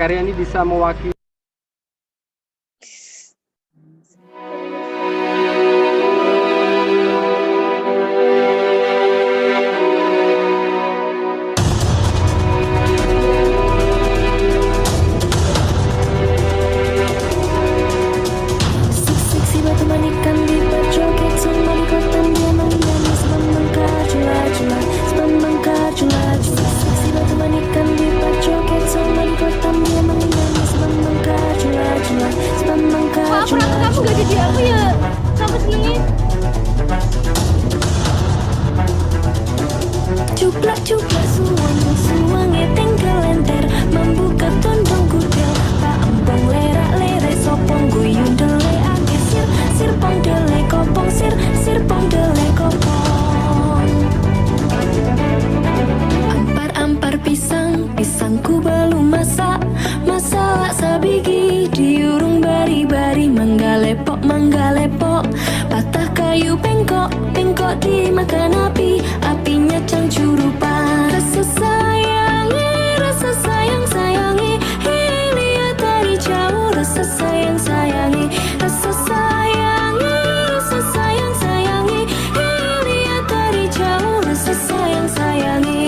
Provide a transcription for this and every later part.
karya ini bisa mewakili kamu gak jadi aku ya? Kenapa sih? Cuplak-cuplak suwange tengkel lenter membuka tondong kudel tak empong lerak-lere sopong guyun dele ake sir pong dele kopong sir pong dele kopong ampar pisangku belum masak sabigi diurung bari-bari manggalepok patah kayu bengkok dimakan apinya cangcurupan rasa sayangi lihat dari jauh rasa sayangi lihat dari jauh rasa sayangi.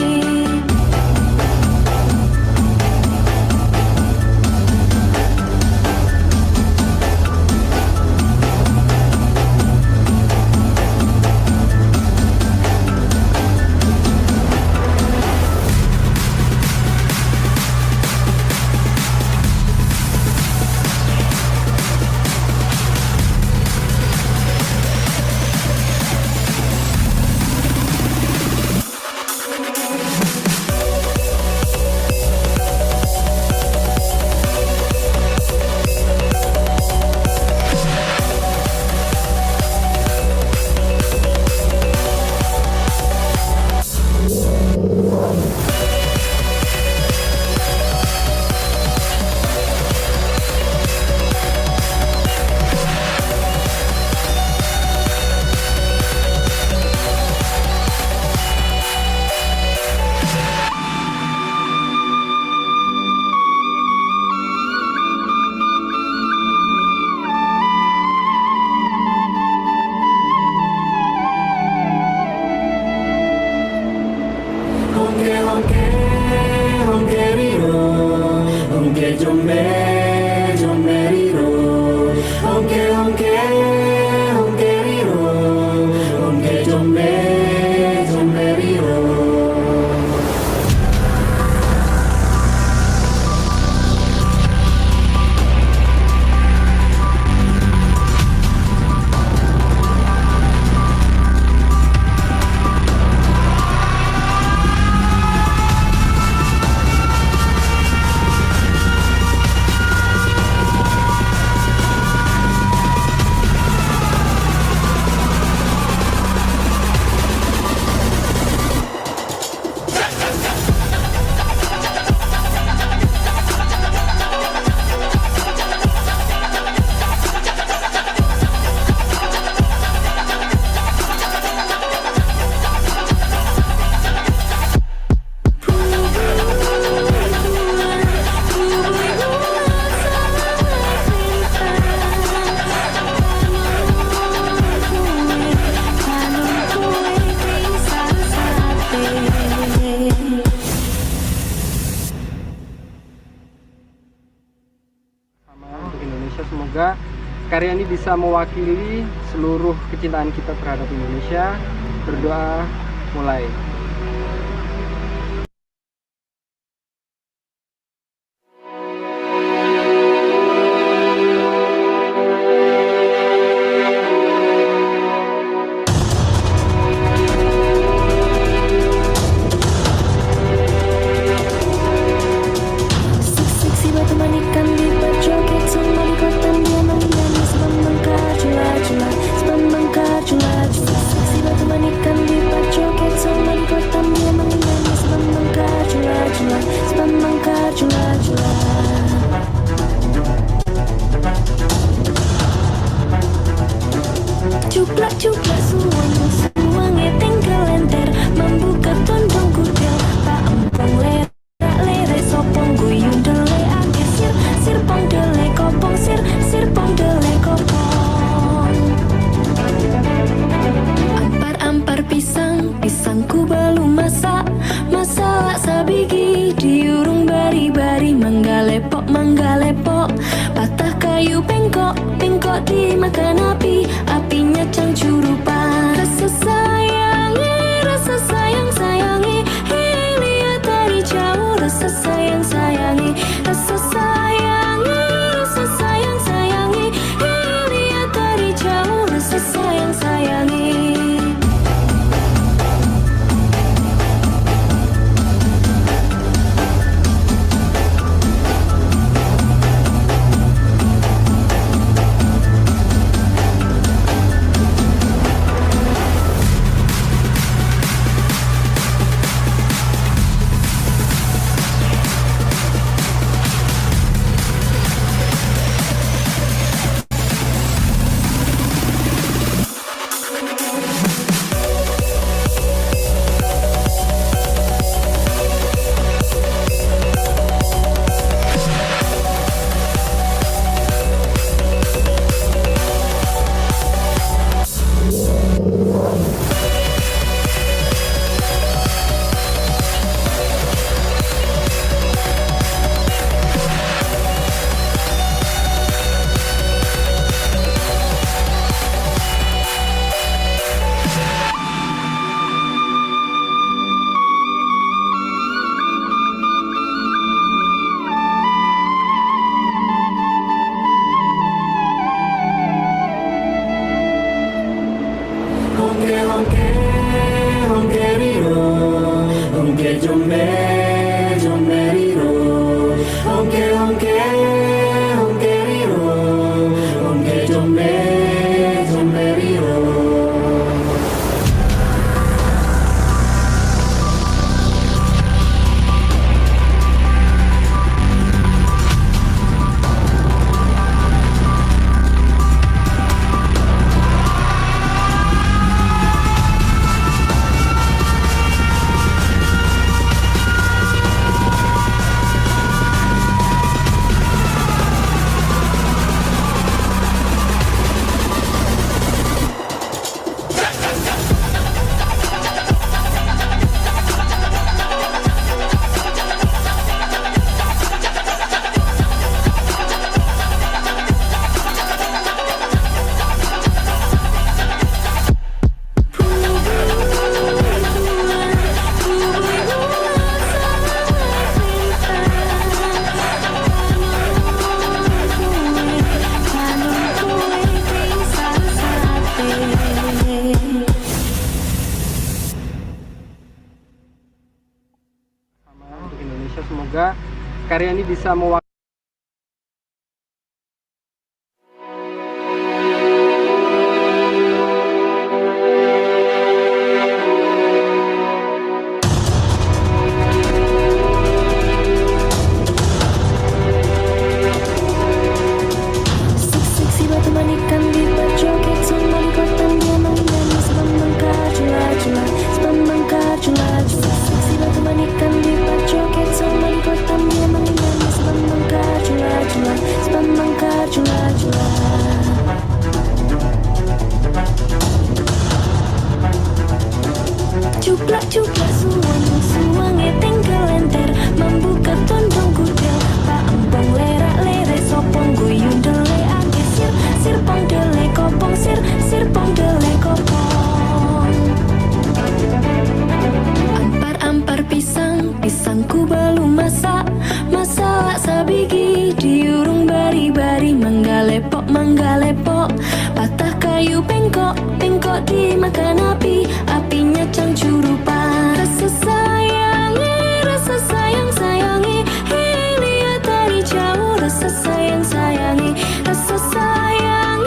Semoga karya ini bisa mewakili seluruh kecintaan kita terhadap Indonesia. Berdoa mulai. Sebab mengkar cula-cula, si batu manikan di bawah joget, somebody bengkok dimakan api, apinya cangcurupan. Rasa sayang sayangi, lihat dari jauh. Rasa sayang sayangi, rasa sayang sayangi, lihat dari jauh. Rasa sayang sayangi. Untuk Indonesia, semoga karya ini bisa mewakili Seksi batu manikan di joget sama di kota dia menyanyi sebab mengkajula-jula, sebab mengkajula-jula. Seksi batu manikan di joget sama di kota dia menyanyi sebab mengkajula-jula, sebab mengkajula-jula. Cuplak-cuplak suwange tengkel enter, membuka tondong kudel. Pak empong lerak-lere sopong guyun dele ake sir pong dele kopong sir pong dele kopong. Ampar pisangku belum masak sabigi diurung bari-bari manggalepok patah kayu bengkok dimakan api, apinya cangcurupan. Rasa sayang sayangi, lihat dari jauh. Rasa sayang sayangi, rasa sayang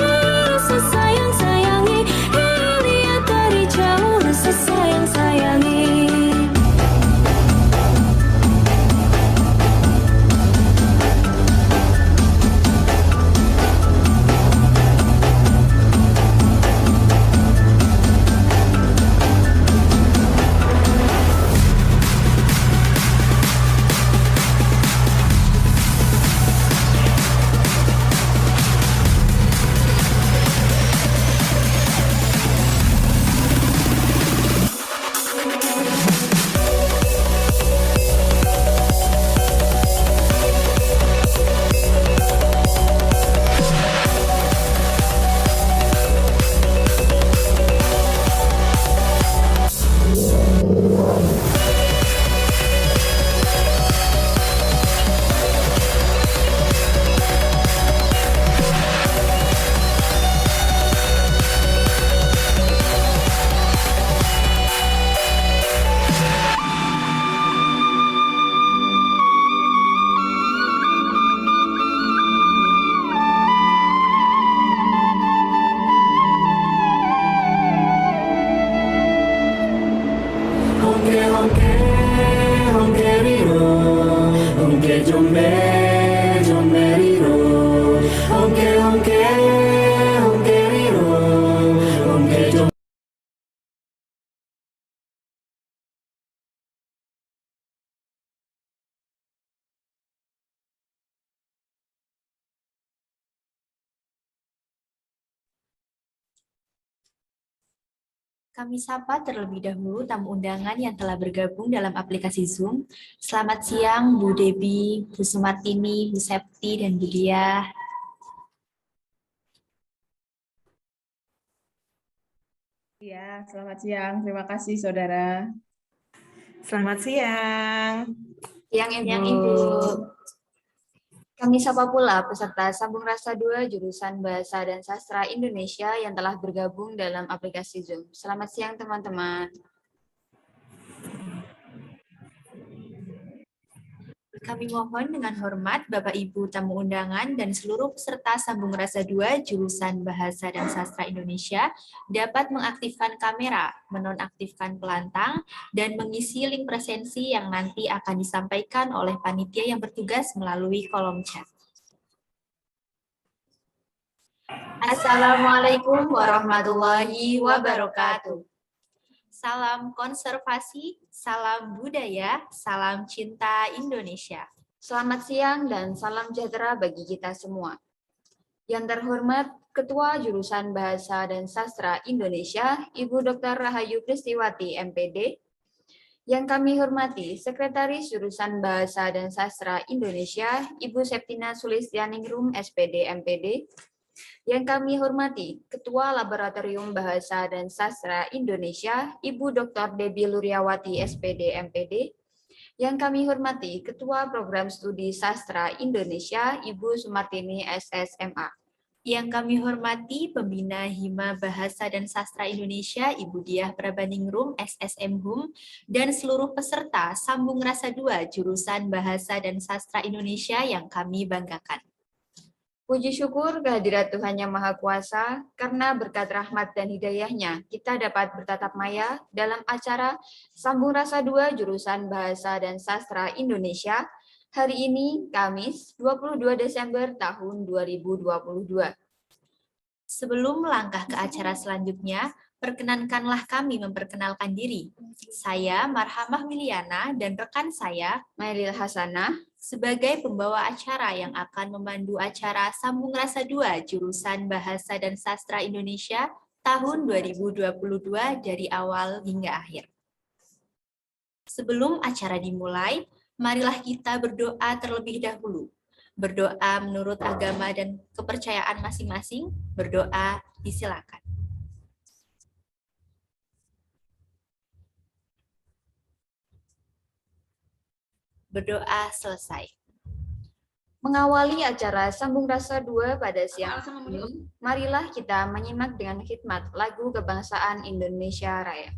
sayangi, lihat dari jauh. Rasa sayang sayangi. Kami sapa terlebih dahulu tamu undangan yang telah bergabung dalam aplikasi Zoom. Selamat siang Bu Debi, Bu Sumartini, Bu Septi, dan Bu Diah. Ya, selamat siang. Terima kasih, Saudara. Selamat siang. Yang Ibu. Kami sapa pula peserta Sambung Rasa 2 jurusan Bahasa dan Sastra Indonesia yang telah bergabung dalam aplikasi Zoom. Selamat siang teman-teman. Kami mohon dengan hormat Bapak Ibu tamu undangan dan seluruh peserta Sambung Rasa 2 jurusan Bahasa dan Sastra Indonesia dapat mengaktifkan kamera, menonaktifkan pelantang, dan mengisi link presensi yang nanti akan disampaikan oleh panitia yang bertugas melalui kolom chat. Assalamualaikum warahmatullahi wabarakatuh. Salam konservasi, salam budaya, salam cinta Indonesia. Selamat siang dan salam sejahtera bagi kita semua. Yang terhormat Ketua Jurusan Bahasa dan Sastra Indonesia, Ibu Dr. Rahayu Kristiwati, MPD. Yang kami hormati Sekretaris Jurusan Bahasa dan Sastra Indonesia, Ibu Septina Sulistianingrum, SPD, MPD. Yang kami hormati Ketua Laboratorium Bahasa dan Sastra Indonesia, Ibu Dr. Debbie Luriawati, SPD, MPD. Yang kami hormati Ketua Program Studi Sastra Indonesia, Ibu Sumartini, SSMA. Yang kami hormati Pembina Hima Bahasa dan Sastra Indonesia, Ibu Diah Prabaningrum, SSM Hum, dan seluruh peserta Sambung Rasa 2 jurusan Bahasa dan Sastra Indonesia yang kami banggakan. Puji syukur kehadirat Tuhan Yang Maha Kuasa, karena berkat rahmat dan hidayahnya, kita dapat bertatap maya dalam acara Sambung Rasa 2 jurusan Bahasa dan Sastra Indonesia, hari ini, Kamis, 22 Desember tahun 2022. Sebelum melangkah ke acara selanjutnya, perkenankanlah kami memperkenalkan diri. Saya Marhamah Wiliana dan rekan saya, Mailil Hasanah, sebagai pembawa acara yang akan memandu acara Sambung Rasa 2 jurusan Bahasa dan Sastra Indonesia tahun 2022 dari awal hingga akhir. Sebelum acara dimulai, marilah kita berdoa terlebih dahulu. Berdoa menurut agama dan kepercayaan masing-masing. Berdoa disilakan. Berdoa selesai. Mengawali acara Sambung Rasa 2 pada siang ini, marilah kita menyimak dengan khidmat lagu kebangsaan Indonesia Raya.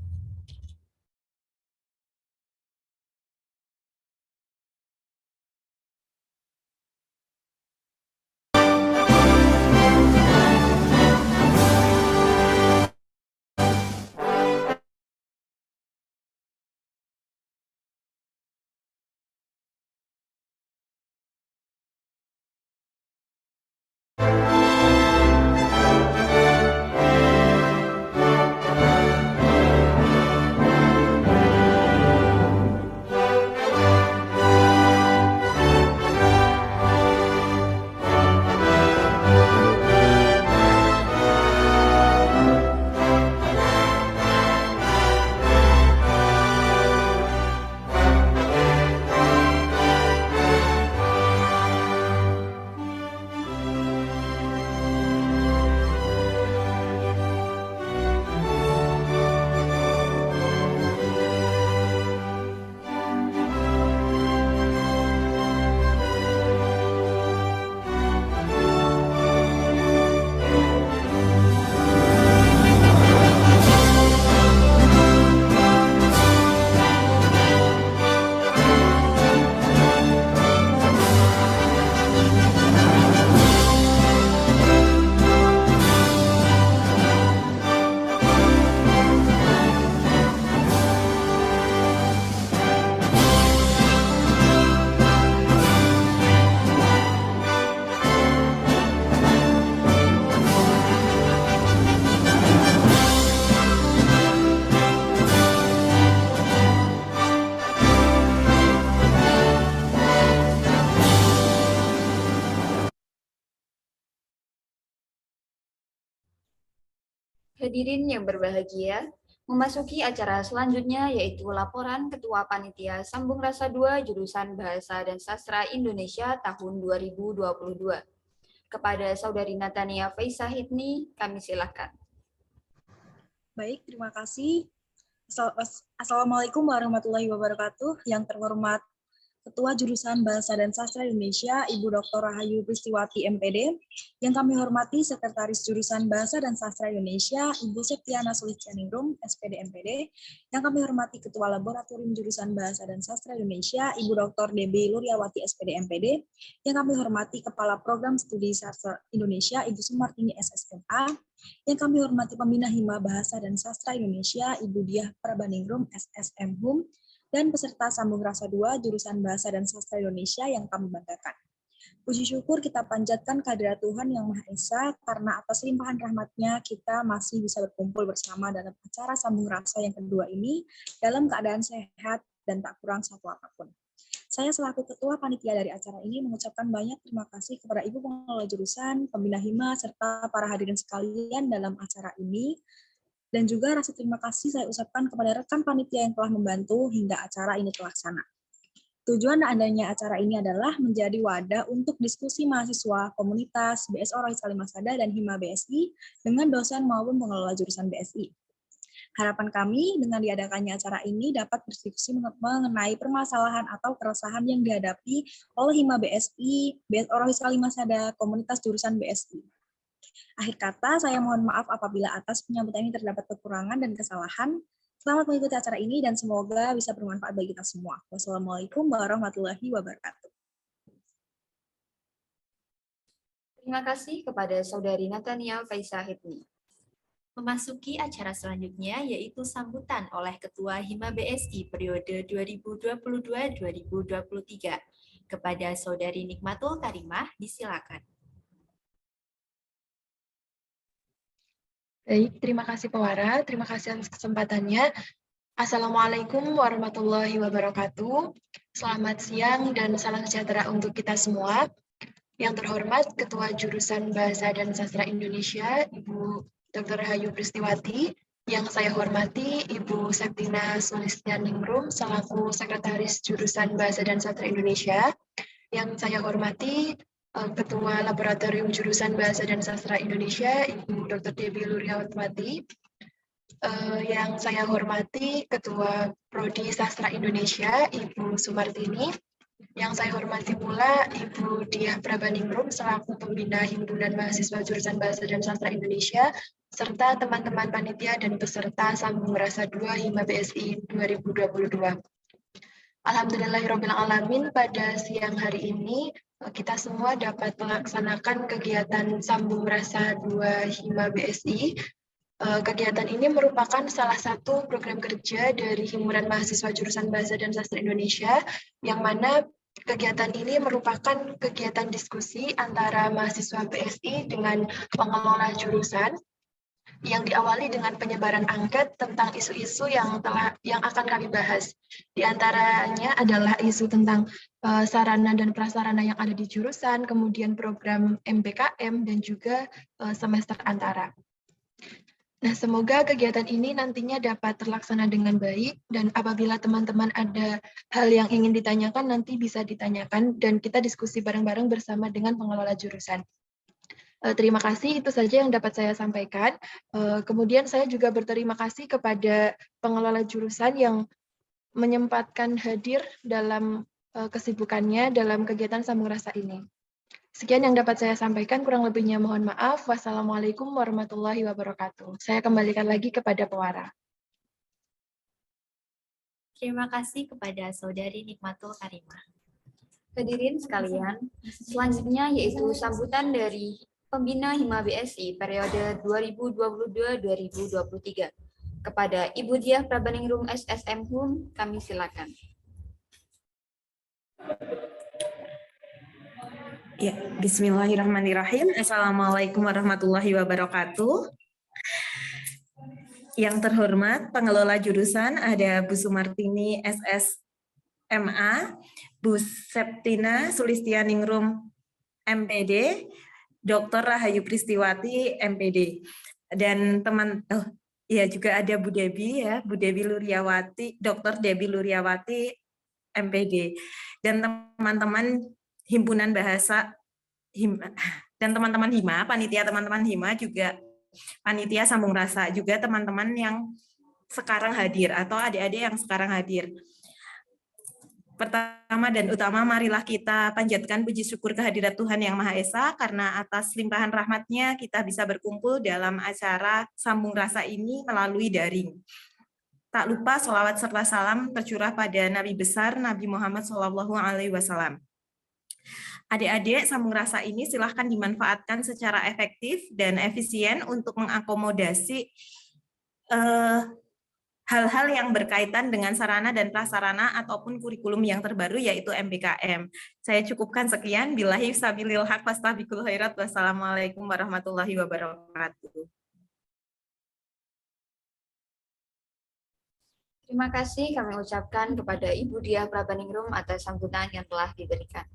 Hadirin yang berbahagia, memasuki acara selanjutnya yaitu laporan Ketua Panitia Sambung Rasa 2 Jurusan Bahasa dan Sastra Indonesia tahun 2022. Kepada Saudari Natania Faisah Hidni, kami silakan. Baik, terima kasih. Assalamualaikum warahmatullahi wabarakatuh. Yang terhormat Ketua Jurusan Bahasa dan Sastra Indonesia, Ibu Dr. Rahayu Pristiwati, MPD. Yang kami hormati Sekretaris Jurusan Bahasa dan Sastra Indonesia, Ibu Septiana Sulistyaningrum, SPD, MPD. Yang kami hormati Ketua Laboratorium Jurusan Bahasa dan Sastra Indonesia, Ibu Dr. DB Luryawati, SPD, MPD. Yang kami hormati Kepala Program Studi Sastra Indonesia, Ibu Sumartini, SSMA. Yang kami hormati Pembina Hima Bahasa dan Sastra Indonesia, Ibu Diah Prabaningrum, SSM Hum, dan peserta Sambung Rasa 2 Jurusan Bahasa dan Sastra Indonesia yang kami banggakan. Puji syukur kita panjatkan kehadirat Tuhan Yang Maha Esa, karena atas limpahan rahmat-Nya kita masih bisa berkumpul bersama dalam acara Sambung Rasa yang kedua ini, dalam keadaan sehat dan tak kurang satu apapun. Saya selaku Ketua Panitia dari acara ini mengucapkan banyak terima kasih kepada Ibu Pengelola Jurusan, Pembina Hima, serta para hadirin sekalian dalam acara ini. Dan juga rasa terima kasih saya ucapkan kepada rekan panitia yang telah membantu hingga acara ini terlaksana. Tujuan adanya acara ini adalah menjadi wadah untuk diskusi mahasiswa, komunitas, BSO Rohis Kalimasada, dan Hima BSI dengan dosen maupun pengelola jurusan BSI. Harapan kami dengan diadakannya acara ini dapat berdiskusi mengenai permasalahan atau keresahan yang dihadapi oleh Hima BSI, BSO Rohis Kalimasada, komunitas jurusan BSI. Akhir kata, saya mohon maaf apabila atas penyambutan ini terdapat kekurangan dan kesalahan. Selamat mengikuti acara ini dan semoga bisa bermanfaat bagi kita semua. Wassalamualaikum warahmatullahi wabarakatuh. Terima kasih kepada Saudari Natania Faisah Hidni. Memasuki acara selanjutnya yaitu sambutan oleh Ketua Hima BSI periode 2022-2023. Kepada Saudari Nikmatul Karimah, disilakan. Baik, terima kasih Pewara, terima kasih atas kesempatannya. Assalamualaikum warahmatullahi wabarakatuh. Selamat siang dan salam sejahtera untuk kita semua. Yang terhormat Ketua Jurusan Bahasa dan Sastra Indonesia, Ibu Dr. Rahayu Pristiwati. Yang saya hormati Ibu Septina Sulistyaningrum selaku Sekretaris Jurusan Bahasa dan Sastra Indonesia. Yang saya hormati Ketua Laboratorium Jurusan Bahasa dan Sastra Indonesia, Ibu Dr. Debbie Luryawati. Yang saya hormati Ketua Prodi Sastra Indonesia, Ibu Sumartini. Yang saya hormati pula Ibu Diah Prabaningrum selaku Pembina Himpunan Mahasiswa Jurusan Bahasa dan Sastra Indonesia, serta teman-teman panitia dan peserta Sambung Rasa 2 Hima BSI 2022. Alhamdulillahirrahmanirrahim, pada siang hari ini kita semua dapat melaksanakan kegiatan Sambung Rasa 2 Hima BSI. Kegiatan ini merupakan salah satu program kerja dari Himpunan Mahasiswa Jurusan Bahasa dan Sastra Indonesia, yang mana kegiatan ini merupakan kegiatan diskusi antara mahasiswa BSI dengan pengelola jurusan, yang diawali dengan penyebaran angket tentang isu-isu yang akan kami bahas. Di antaranya adalah isu tentang sarana dan prasarana yang ada di jurusan, kemudian program MBKM, dan juga semester antara. Nah, semoga kegiatan ini nantinya dapat terlaksana dengan baik, dan apabila teman-teman ada hal yang ingin ditanyakan, nanti bisa ditanyakan, dan kita diskusi bareng-bareng bersama dengan pengelola jurusan. Terima kasih, itu saja yang dapat saya sampaikan. Kemudian saya juga berterima kasih kepada pengelola jurusan yang menyempatkan hadir dalam kesibukannya dalam kegiatan Sambung Rasa ini. Sekian yang dapat saya sampaikan, kurang lebihnya mohon maaf. Wassalamualaikum warahmatullahi wabarakatuh. Saya kembalikan lagi kepada Pewara. Terima kasih kepada Saudari Nikmatul Karimah. Hadirin sekalian, selanjutnya yaitu sambutan dari Pembina Hima BSI periode 2022-2023. Kepada Ibu Diah Prabaningrum SSM Hum, kami silakan. Ya, bismillahirrahmanirrahim. Assalamualaikum warahmatullahi wabarakatuh. Yang terhormat pengelola jurusan ada Bu Sumartini SSMA, Bu Septina Sulistyaningrum MPD, Dr. Rahayu Pristiwati MPD. dan ya juga ada Bu Debi ya, Bu Debi Luryawati, Dr. Debi Luryawati MPD, dan teman-teman himpunan bahasa dan teman-teman Hima, panitia teman-teman Hima juga panitia sambung rasa, juga teman-teman yang sekarang hadir atau adik-adik yang sekarang hadir. Pertama dan utama, marilah kita panjatkan puji syukur kehadirat Tuhan Yang Maha Esa, karena atas limpahan rahmat-Nya kita bisa berkumpul dalam acara sambung rasa ini melalui daring. Tak lupa sholawat serta salam tercurah pada Nabi besar Nabi Muhammad SAW. Adik-adik, sambung rasa ini silahkan dimanfaatkan secara efektif dan efisien untuk mengakomodasi hal-hal yang berkaitan dengan sarana dan prasarana ataupun kurikulum yang terbaru, yaitu MBKM. Saya cukupkan sekian. Billahi sabilil haq fastabiqul khairat. Wassalamualaikum warahmatullahi wabarakatuh. Terima kasih kami ucapkan kepada Ibu Diah Prabaningrum atas sambutan yang telah diberikan.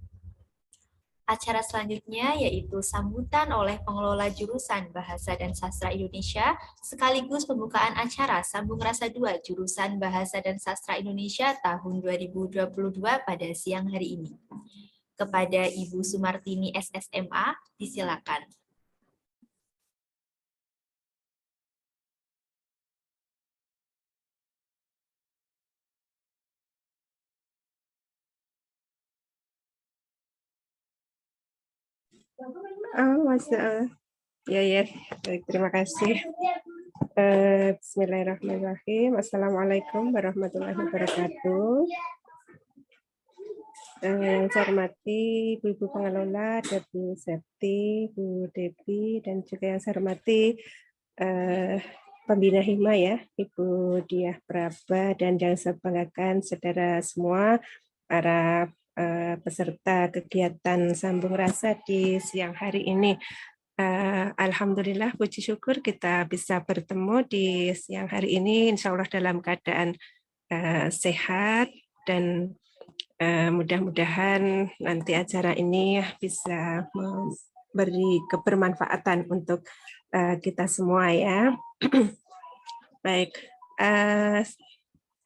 Acara selanjutnya yaitu sambutan oleh pengelola jurusan Bahasa dan Sastra Indonesia sekaligus pembukaan acara Sambung Rasa 2 jurusan Bahasa dan Sastra Indonesia tahun 2022 pada siang hari ini. Kepada Ibu Sumartini SSMA, disilakan. Masya Allah. Ya, baik, terima kasih. Bismillahirrahmanirrahim. Assalamualaikum warahmatullahi wabarakatuh. Yang saya hormati Ibu Pengelola, ada Bu Septi, Bu Debi, dan juga yang saya hormati Pembina Hima ya, Ibu Diah Praba, dan yang saya banggakan saudara semua, para peserta kegiatan sambung rasa di siang hari ini. Alhamdulillah, puji syukur kita bisa bertemu di siang hari ini, insya Allah dalam keadaan sehat, dan mudah-mudahan nanti acara ini bisa memberi kebermanfaatan untuk kita semua ya. Baik.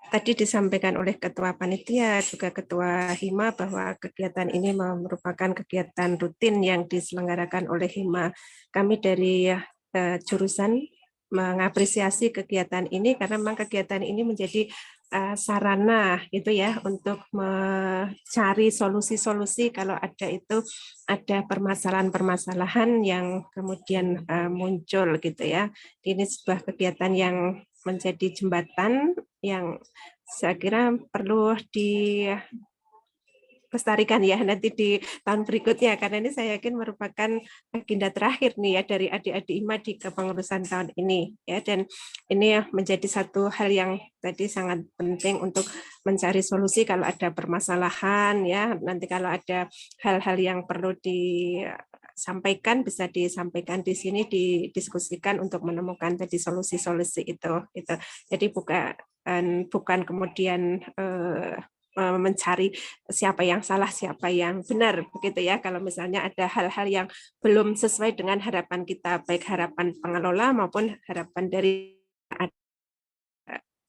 Tadi disampaikan oleh Ketua Panitia, juga Ketua Hima, bahwa kegiatan ini merupakan kegiatan rutin yang diselenggarakan oleh Hima. Kami dari jurusan mengapresiasi kegiatan ini karena memang kegiatan ini menjadi sarana itu ya untuk mencari solusi-solusi kalau ada permasalahan-permasalahan yang kemudian muncul gitu ya. Ini sebuah kegiatan yang menjadi jembatan yang saya kira perlu dilestarikan ya nanti di tahun berikutnya, karena ini saya yakin merupakan agenda terakhir nih ya dari adik-adik Hima di kepengurusan tahun ini ya, dan ini menjadi satu hal yang tadi sangat penting untuk mencari solusi kalau ada permasalahan ya, nanti kalau ada hal-hal yang perlu disampaikan bisa disampaikan di sini, didiskusikan untuk menemukan tadi solusi-solusi itu. Jadi bukan kemudian mencari siapa yang salah, siapa yang benar, begitu ya. Kalau misalnya ada hal-hal yang belum sesuai dengan harapan kita, baik harapan pengelola maupun harapan dari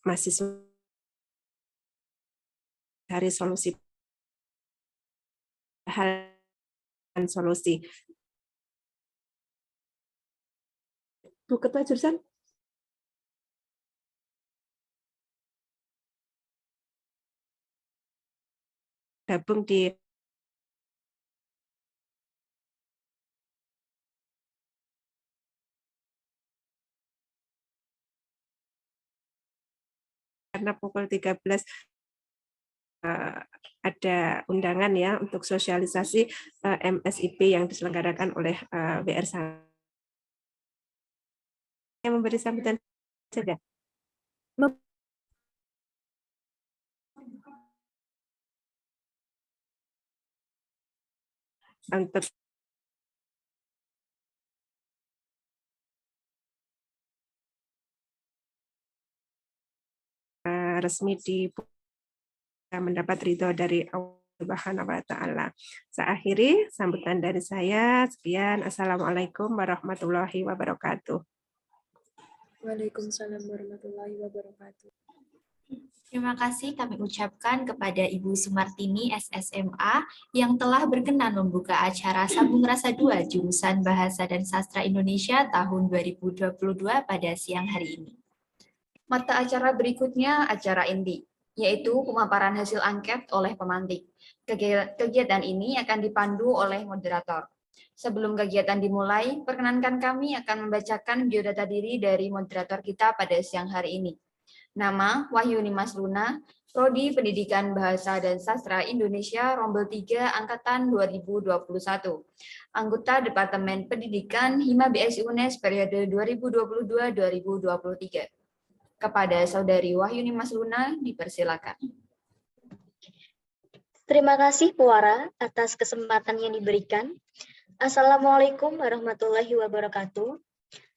mahasiswa, cari solusi, solusi. Bu Ketua Jurusan. Gabung di karena pukul 13 ada undangan ya untuk sosialisasi MSIP yang diselenggarakan oleh WR yang memberi sambutan saja. Untuk resmi mendapat ridho dari Allah Subhanahu wa Ta'ala. Saya akhiri sambutan dari saya. Sekian. Assalamualaikum warahmatullahi wabarakatuh. Waalaikumsalam warahmatullahi wabarakatuh. Terima kasih kami ucapkan kepada Ibu Sumartini SSMA yang telah berkenan membuka acara Sambung Rasa 2 jurusan Bahasa dan Sastra Indonesia tahun 2022 pada siang hari ini. Mata acara berikutnya acara inti, yaitu pemaparan hasil angket oleh pemantik. Kegiatan ini akan dipandu oleh moderator. Sebelum kegiatan dimulai, perkenankan kami akan membacakan biodata diri dari moderator kita pada siang hari ini. Nama, Wahyuni Mas Luna, Prodi Pendidikan Bahasa dan Sastra Indonesia, Rombel 3, Angkatan 2021. Anggota Departemen Pendidikan Hima BSI UNES periode 2022-2023. Kepada Saudari Wahyuni Mas Luna, dipersilakan. Terima kasih Puara atas kesempatan yang diberikan. Assalamualaikum warahmatullahi wabarakatuh.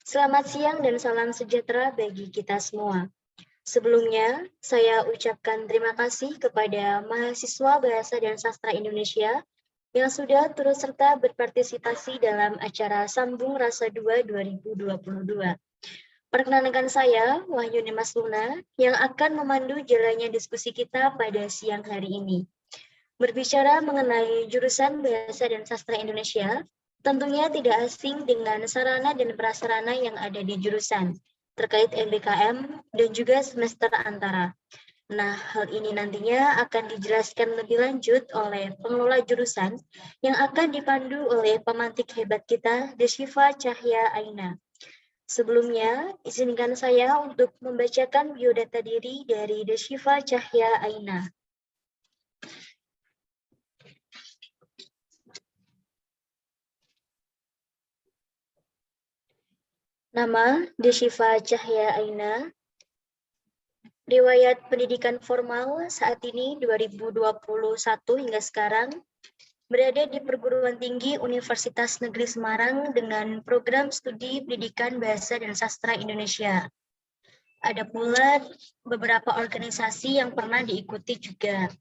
Selamat siang dan salam sejahtera bagi kita semua. Sebelumnya, saya ucapkan terima kasih kepada mahasiswa Bahasa dan Sastra Indonesia yang sudah turut serta berpartisipasi dalam acara Sambung Rasa 2 2022. Perkenalkan saya, Wahyuni Mas Luna, yang akan memandu jalannya diskusi kita pada siang hari ini. Berbicara mengenai jurusan Bahasa dan Sastra Indonesia, tentunya tidak asing dengan sarana dan prasarana yang ada di jurusan, terkait MBKM dan juga semester antara. Nah, hal ini nantinya akan dijelaskan lebih lanjut oleh pengelola jurusan yang akan dipandu oleh pemantik hebat kita, Deshifa Cahya Aina. Sebelumnya, izinkan saya untuk membacakan biodata diri dari Deshifa Cahya Aina. Nama, Deshifa Cahya Aina. Riwayat pendidikan formal saat ini 2021 hingga sekarang berada di perguruan tinggi Universitas Negeri Semarang dengan program studi pendidikan Bahasa dan Sastra Indonesia. Ada pula beberapa organisasi yang pernah diikuti juga.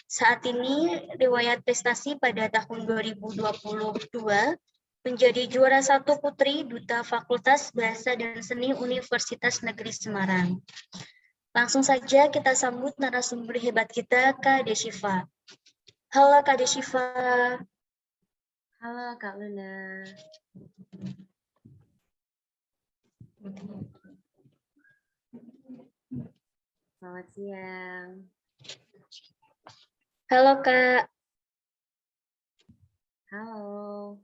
Saat ini riwayat prestasi pada tahun 2022 menjadi juara 1 putri Duta Fakultas Bahasa dan Seni Universitas Negeri Semarang. Langsung saja kita sambut narasumber hebat kita, Kak Deshifa. Halo Kak Deshifa. Halo Kak Luna. Selamat siang. Halo Kak. Halo.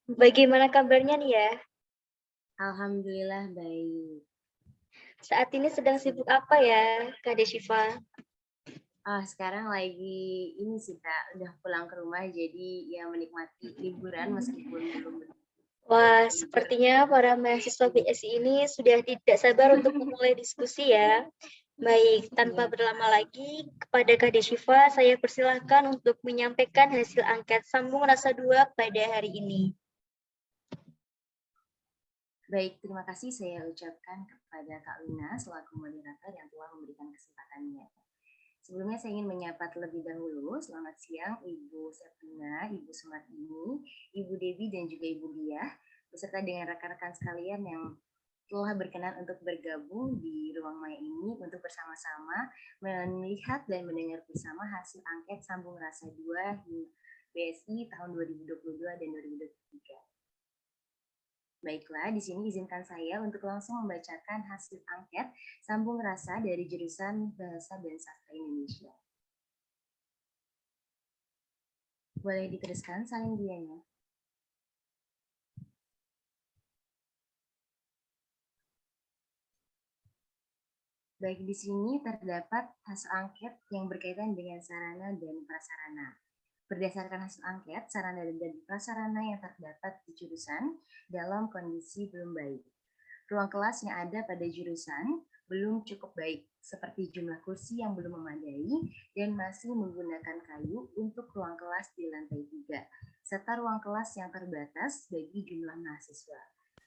Bagaimana kabarnya nih ya? Alhamdulillah baik. Saat ini sedang sibuk apa ya, Kak Deshifa? Sekarang lagi ini sih Kak, udah pulang ke rumah jadi ya menikmati liburan meskipun belum. Wah, sepertinya para mahasiswa BSI ini sudah tidak sabar untuk memulai diskusi ya. Baik, tanpa berlama lagi, kepada Kak Deshifa saya persilahkan untuk menyampaikan hasil angket Sambung Rasa 2 pada hari ini. Baik, terima kasih saya ucapkan kepada Kak Luna selaku moderator yang telah memberikan kesempatannya. Sebelumnya saya ingin menyapa terlebih dahulu. Selamat siang Ibu Septina, Ibu Sumartini, Ibu Devi dan juga Ibu Diah, beserta dengan rekan-rekan sekalian yang telah berkenan untuk bergabung di ruang maya ini untuk bersama-sama melihat dan mendengar bersama hasil angket Sambung Rasa 2 BSI tahun 2022 dan 2023. Baiklah, di sini izinkan saya untuk langsung membacakan hasil angket Sambung Rasa dari jurusan Bahasa dan Sastra Indonesia. Boleh diteruskan salin dianya. Baik, di sini terdapat hasil angket yang berkaitan dengan sarana dan prasarana. Berdasarkan hasil angket, sarana dan prasarana yang terdapat di jurusan dalam kondisi belum baik. Ruang kelas yang ada pada jurusan belum cukup baik, seperti jumlah kursi yang belum memadai dan masih menggunakan kayu untuk ruang kelas di lantai 3, serta ruang kelas yang terbatas bagi jumlah mahasiswa.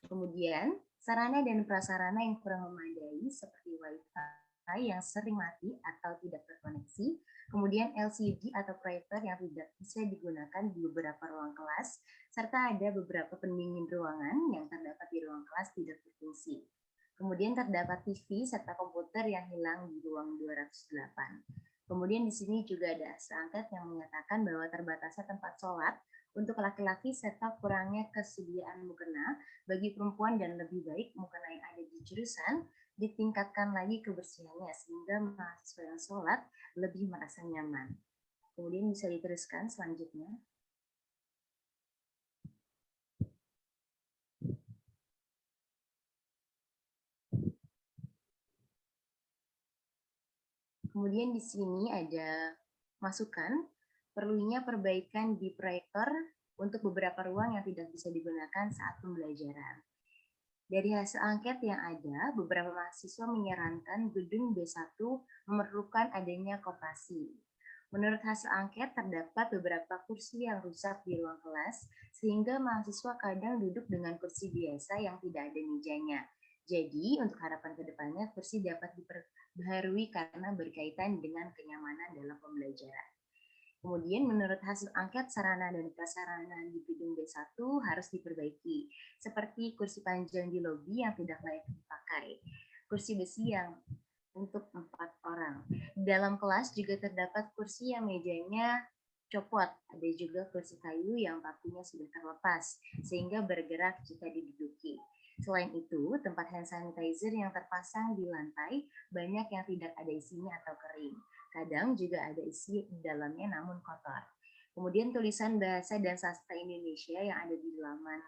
Kemudian, sarana dan prasarana yang kurang memadai seperti Wi-Fi yang sering mati atau tidak terkoneksi, kemudian LCD atau proyektor yang tidak bisa digunakan di beberapa ruang kelas, serta ada beberapa pendingin ruangan yang terdapat di ruang kelas tidak berfungsi. mengisi. Kemudian terdapat TV serta komputer yang hilang di ruang 208. Kemudian di sini juga ada hasil angket yang menyatakan bahwa terbatasnya tempat sholat untuk laki-laki serta kurangnya kesediaan mukena bagi perempuan dan lebih baik mukena yang ada di jurusan ditingkatkan lagi kebersihannya sehingga mahasiswa yang sholat lebih merasa nyaman. Kemudian bisa diteruskan selanjutnya. Kemudian di sini ada masukan perlunya perbaikan di proyektor untuk beberapa ruang yang tidak bisa digunakan saat pembelajaran. Dari hasil angket yang ada, beberapa mahasiswa menyarankan gedung B1 memerlukan adanya koperasi. Menurut hasil angket, terdapat beberapa kursi yang rusak di ruang kelas, sehingga mahasiswa kadang duduk dengan kursi biasa yang tidak ada mejanya. Jadi, untuk harapan ke depannya, kursi dapat diperbaharui karena berkaitan dengan kenyamanan dalam pembelajaran. Kemudian, menurut hasil angket, sarana dan prasarana di gedung B1 harus diperbaiki, seperti kursi panjang di lobi yang tidak layak dipakai, kursi besi yang untuk 4 orang. Di dalam kelas juga terdapat kursi yang mejanya copot, ada juga kursi kayu yang pakunya sudah terlepas, sehingga bergerak jika diduduki. Selain itu, tempat hand sanitizer yang terpasang di lantai banyak yang tidak ada isinya atau kering. Kadang juga ada isi di dalamnya namun kotor. Kemudian tulisan Bahasa dan Sastra Indonesia yang ada di halaman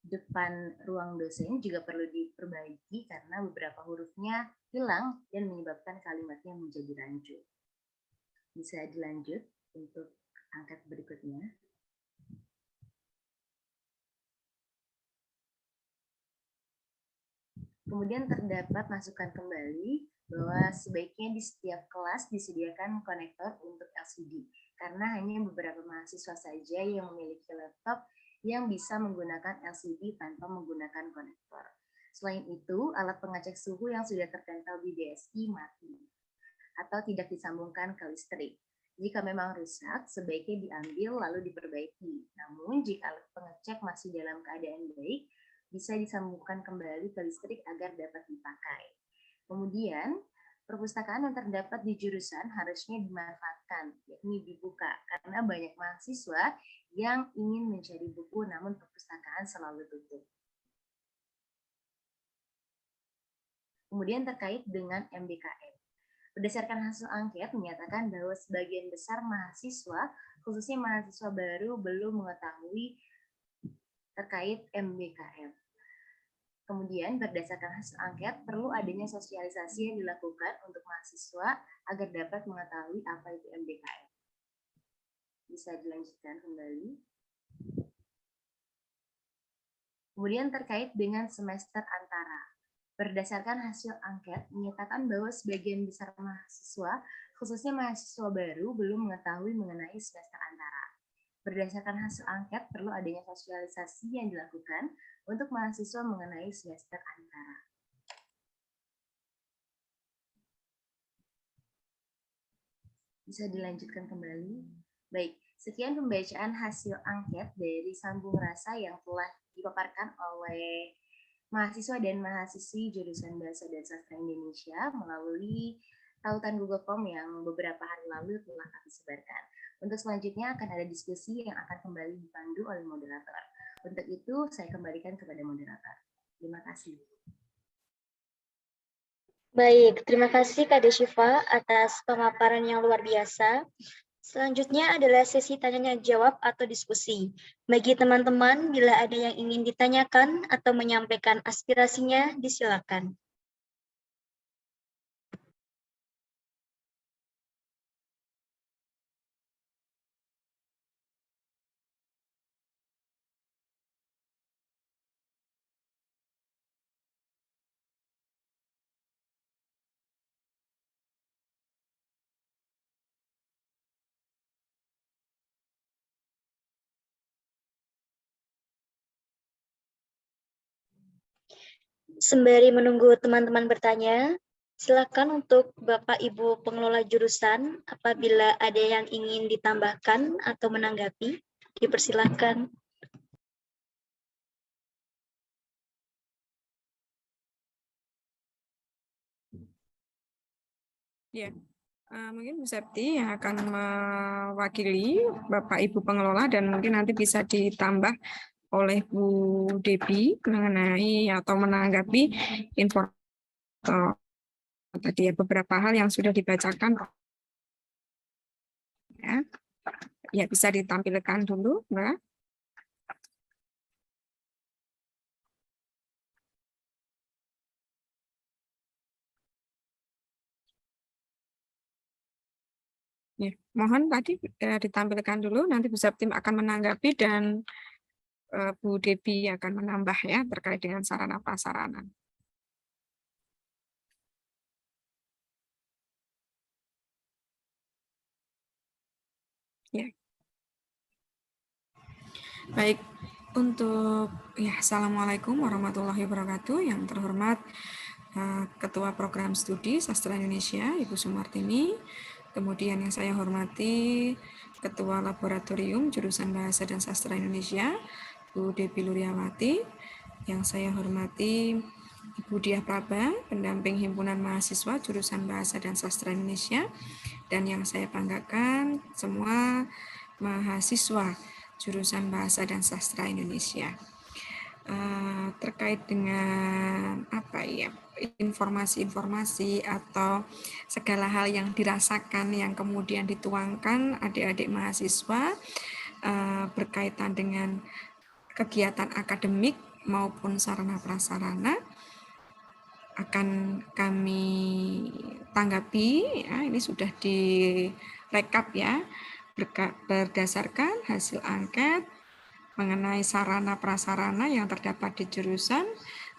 depan ruang dosen juga perlu diperbaiki karena beberapa hurufnya hilang dan menyebabkan kalimatnya menjadi rancu. Bisa dilanjut untuk angkat berikutnya. Kemudian terdapat masukan kembali bahwa sebaiknya di setiap kelas disediakan konektor untuk LCD, karena hanya beberapa mahasiswa saja yang memiliki laptop yang bisa menggunakan LCD tanpa menggunakan konektor. Selain itu, alat pengecek suhu yang sudah tertempel di DSI mati atau tidak disambungkan ke listrik. Jika memang rusak, sebaiknya diambil lalu diperbaiki. Namun, jika alat pengecek masih dalam keadaan baik, bisa disambungkan kembali ke listrik agar dapat dipakai. Kemudian, perpustakaan yang terdapat di jurusan harusnya dimanfaatkan, yakni dibuka, karena banyak mahasiswa yang ingin mencari buku namun perpustakaan selalu tutup. Kemudian terkait dengan MBKM. Berdasarkan hasil angket menyatakan bahwa sebagian besar mahasiswa, khususnya mahasiswa baru, belum mengetahui terkait MBKM. Kemudian berdasarkan hasil angket, perlu adanya sosialisasi yang dilakukan untuk mahasiswa agar dapat mengetahui apa itu MBKM. Bisa dilanjutkan kembali. Kemudian terkait dengan semester antara. Berdasarkan hasil angket menyatakan bahwa sebagian besar mahasiswa, khususnya mahasiswa baru, belum mengetahui mengenai semester antara. Berdasarkan hasil angket, perlu adanya sosialisasi yang dilakukan untuk mahasiswa mengenai semester antara. Bisa dilanjutkan kembali. Baik, sekian pembacaan hasil angket dari Sambung Rasa yang telah dipaparkan oleh mahasiswa dan mahasiswi jurusan Bahasa dan Sastra Indonesia melalui tautan Google Form yang beberapa hari lalu telah kami sebarkan. Untuk selanjutnya akan ada diskusi yang akan kembali dipandu oleh moderator. Untuk itu, saya kembalikan kepada moderator. Terima kasih. Baik, terima kasih Kak Desyifa atas pemaparan yang luar biasa. Selanjutnya adalah sesi tanya jawab atau diskusi. Bagi teman-teman, bila ada yang ingin ditanyakan atau menyampaikan aspirasinya, disilakan. Sembari menunggu teman-teman bertanya, silakan untuk Bapak Ibu pengelola jurusan, apabila ada yang ingin ditambahkan atau menanggapi, dipersilakan. Ya, mungkin Bu Septi yang akan mewakili Bapak Ibu pengelola dan mungkin nanti bisa ditambah oleh Bu Debi mengenai atau menanggapi informasi tadi ya, beberapa hal yang sudah dibacakan. Ya, bisa ditampilkan dulu, Mbak. Ya, mohon tadi ditampilkan dulu, nanti Bu Septi akan menanggapi dan Bu Debi akan menambah ya terkait dengan sarana prasarana. Ya. Baik, untuk ya Assalamualaikum warahmatullahi wabarakatuh. Yang terhormat Ketua Program Studi Sastra Indonesia, Ibu Sumartini. Kemudian yang saya hormati Ketua Laboratorium Jurusan Bahasa dan Sastra Indonesia, Bu Debi Luryawati. Yang saya hormati Ibu Diah Praba, pendamping Himpunan Mahasiswa Jurusan Bahasa dan Sastra Indonesia. Dan yang saya banggakan semua mahasiswa Jurusan Bahasa dan Sastra Indonesia. Terkait dengan apa ya, informasi-informasi atau segala hal yang dirasakan yang kemudian dituangkan adik-adik mahasiswa berkaitan dengan kegiatan akademik maupun sarana prasarana akan kami tanggapi ya, ini sudah direkap ya, berdasarkan hasil angket mengenai sarana prasarana yang terdapat di jurusan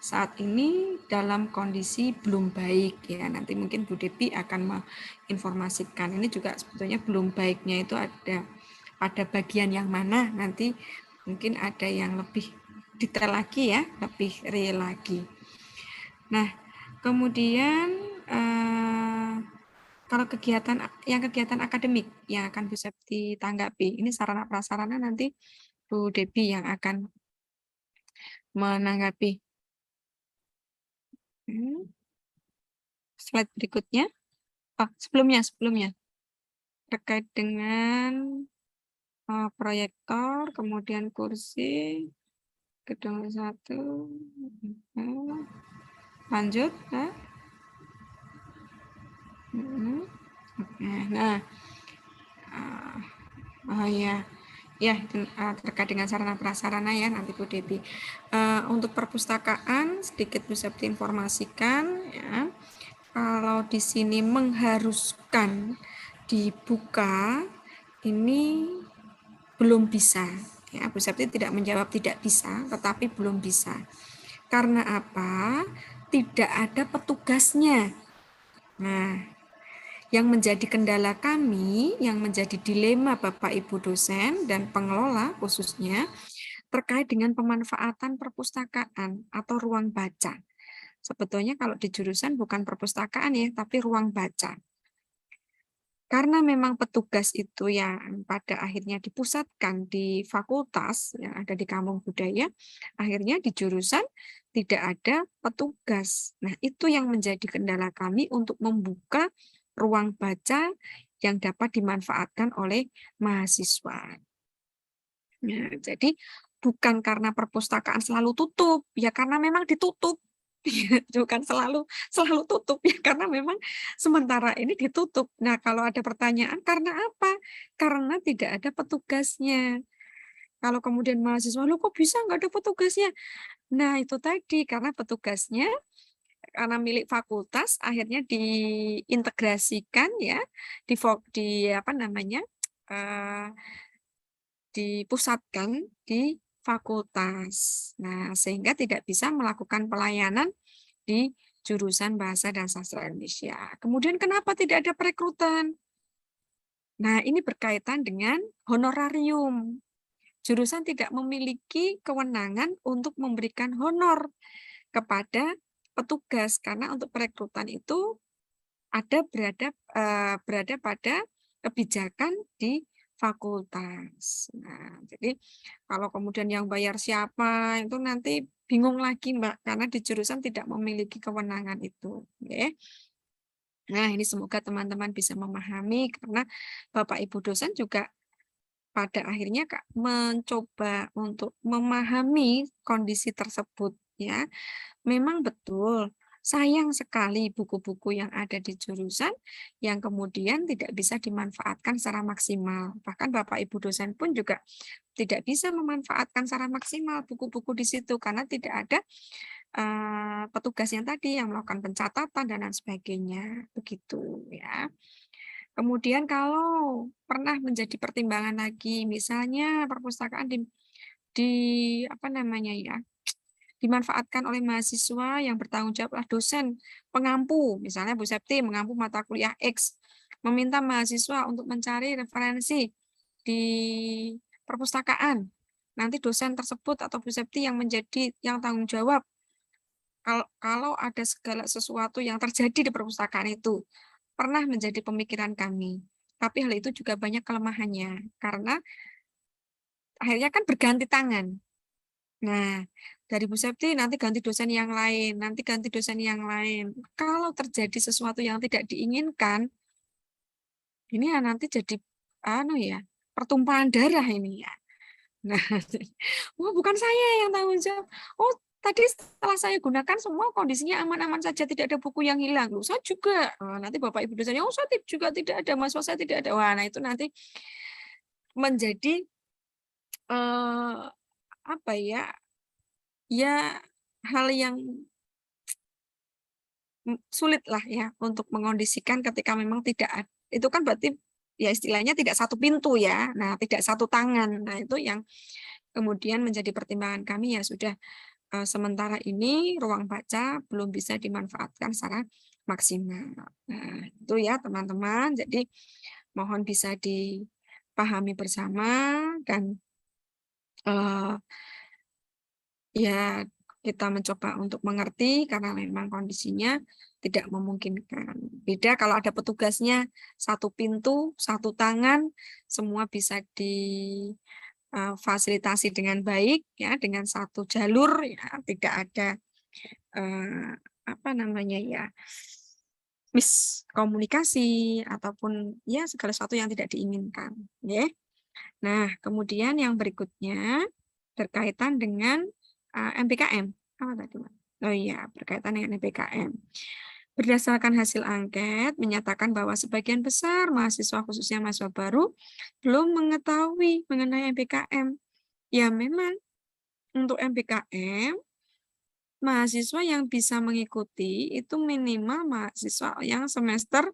saat ini dalam kondisi belum baik ya. Nanti mungkin Bu Debi akan menginformasikan. Ini juga sebetulnya belum baiknya itu ada pada bagian yang mana, nanti mungkin ada yang lebih detail lagi ya, lebih real lagi. Nah, kemudian kalau kegiatan akademik yang akan bisa ditanggapi, ini sarana prasarana nanti Bu Debi yang akan menanggapi. Slide berikutnya. Sebelumnya. Terkait dengan proyektor, kemudian kursi, gedung 1. Lanjut. Nah, ya terkait dengan sarana prasarana ya nanti Bu Debi. Untuk perpustakaan sedikit bisa diinformasikan ya. Kalau di sini mengharuskan dibuka ini belum bisa ya. Bu Septi tidak menjawab tidak bisa, tetapi belum bisa. Karena apa? Tidak ada petugasnya. Nah, yang menjadi kendala kami, yang menjadi dilema Bapak Ibu dosen dan pengelola khususnya terkait dengan pemanfaatan perpustakaan atau ruang baca. Sebetulnya kalau di jurusan bukan perpustakaan ya, tapi ruang baca. Karena memang petugas itu yang pada akhirnya dipusatkan di fakultas yang ada di Kampung Budaya, akhirnya di jurusan tidak ada petugas. Nah, itu yang menjadi kendala kami untuk membuka ruang baca yang dapat dimanfaatkan oleh mahasiswa. Nah, jadi bukan karena perpustakaan selalu tutup, ya karena memang ditutup. Bukan selalu tutup ya, karena memang sementara ini ditutup. Nah, kalau ada pertanyaan karena apa? Karena tidak ada petugasnya. Kalau kemudian mahasiswa, lo kok bisa nggak ada petugasnya? Nah, itu tadi karena petugasnya karena milik fakultas akhirnya diintegrasikan ya dipusatkan di fakultas. Nah, sehingga tidak bisa melakukan pelayanan di jurusan Bahasa dan Sastra Indonesia. Kemudian kenapa tidak ada perekrutan? Nah, ini berkaitan dengan honorarium. Jurusan tidak memiliki kewenangan untuk memberikan honor kepada petugas karena untuk perekrutan itu berada pada kebijakan di fakultas. Nah, jadi kalau kemudian yang bayar siapa itu nanti bingung lagi Mbak, karena di jurusan tidak memiliki kewenangan itu. Okay. Nah, ini semoga teman-teman bisa memahami karena Bapak Ibu dosen juga pada akhirnya Kak mencoba untuk memahami kondisi tersebut ya. Memang betul, sayang sekali buku-buku yang ada di jurusan yang kemudian tidak bisa dimanfaatkan secara maksimal. Bahkan Bapak Ibu dosen pun juga tidak bisa memanfaatkan secara maksimal buku-buku di situ karena tidak ada petugas yang tadi yang melakukan pencatatan dan lain sebagainya, begitu ya. Kemudian kalau pernah menjadi pertimbangan lagi, misalnya perpustakaan di apa namanya ya, dimanfaatkan oleh mahasiswa yang bertanggung jawab adalah dosen pengampu, misalnya Bu Septi mengampu mata kuliah X, meminta mahasiswa untuk mencari referensi di perpustakaan. Nanti dosen tersebut atau Bu Septi yang menjadi yang tanggung jawab kalau ada segala sesuatu yang terjadi di perpustakaan itu, pernah menjadi pemikiran kami. Tapi hal itu juga banyak kelemahannya, karena akhirnya kan berganti tangan. Nah, dari Bu Septi nanti ganti dosen yang lain, nanti ganti dosen yang lain. Kalau terjadi sesuatu yang tidak diinginkan, ini ya nanti jadi pertumpahan darah ini ya. Nah, bukan saya yang tanggung jawab. Oh, tadi setelah saya gunakan semua kondisinya aman-aman saja, tidak ada buku yang hilang. Loh, saya juga. Nanti Bapak Ibu dosennya, saya juga tidak ada, mahasiswa saya tidak ada. Wah, nah itu nanti menjadi hal yang sulit lah ya untuk mengondisikan ketika memang tidak ada. Itu kan berarti ya istilahnya tidak satu pintu ya. Nah, tidak satu tangan. Nah, itu yang kemudian menjadi pertimbangan kami ya sudah sementara ini ruang baca belum bisa dimanfaatkan secara maksimal. Nah, itu ya teman-teman. Jadi mohon bisa dipahami bersama dan ya kita mencoba untuk mengerti karena memang kondisinya tidak memungkinkan. Beda kalau ada petugasnya satu pintu, satu tangan, semua bisa difasilitasi dengan baik ya, dengan satu jalur ya, tidak ada miskomunikasi ataupun ya segala sesuatu yang tidak diinginkan. Ya. Nah, kemudian yang berikutnya berkaitan dengan MBKM. Apa tadi? Oh iya, berkaitan dengan MBKM. Berdasarkan hasil angket, menyatakan bahwa sebagian besar mahasiswa, khususnya mahasiswa baru, belum mengetahui mengenai MBKM. Ya memang, untuk MBKM, mahasiswa yang bisa mengikuti itu minimal mahasiswa yang semester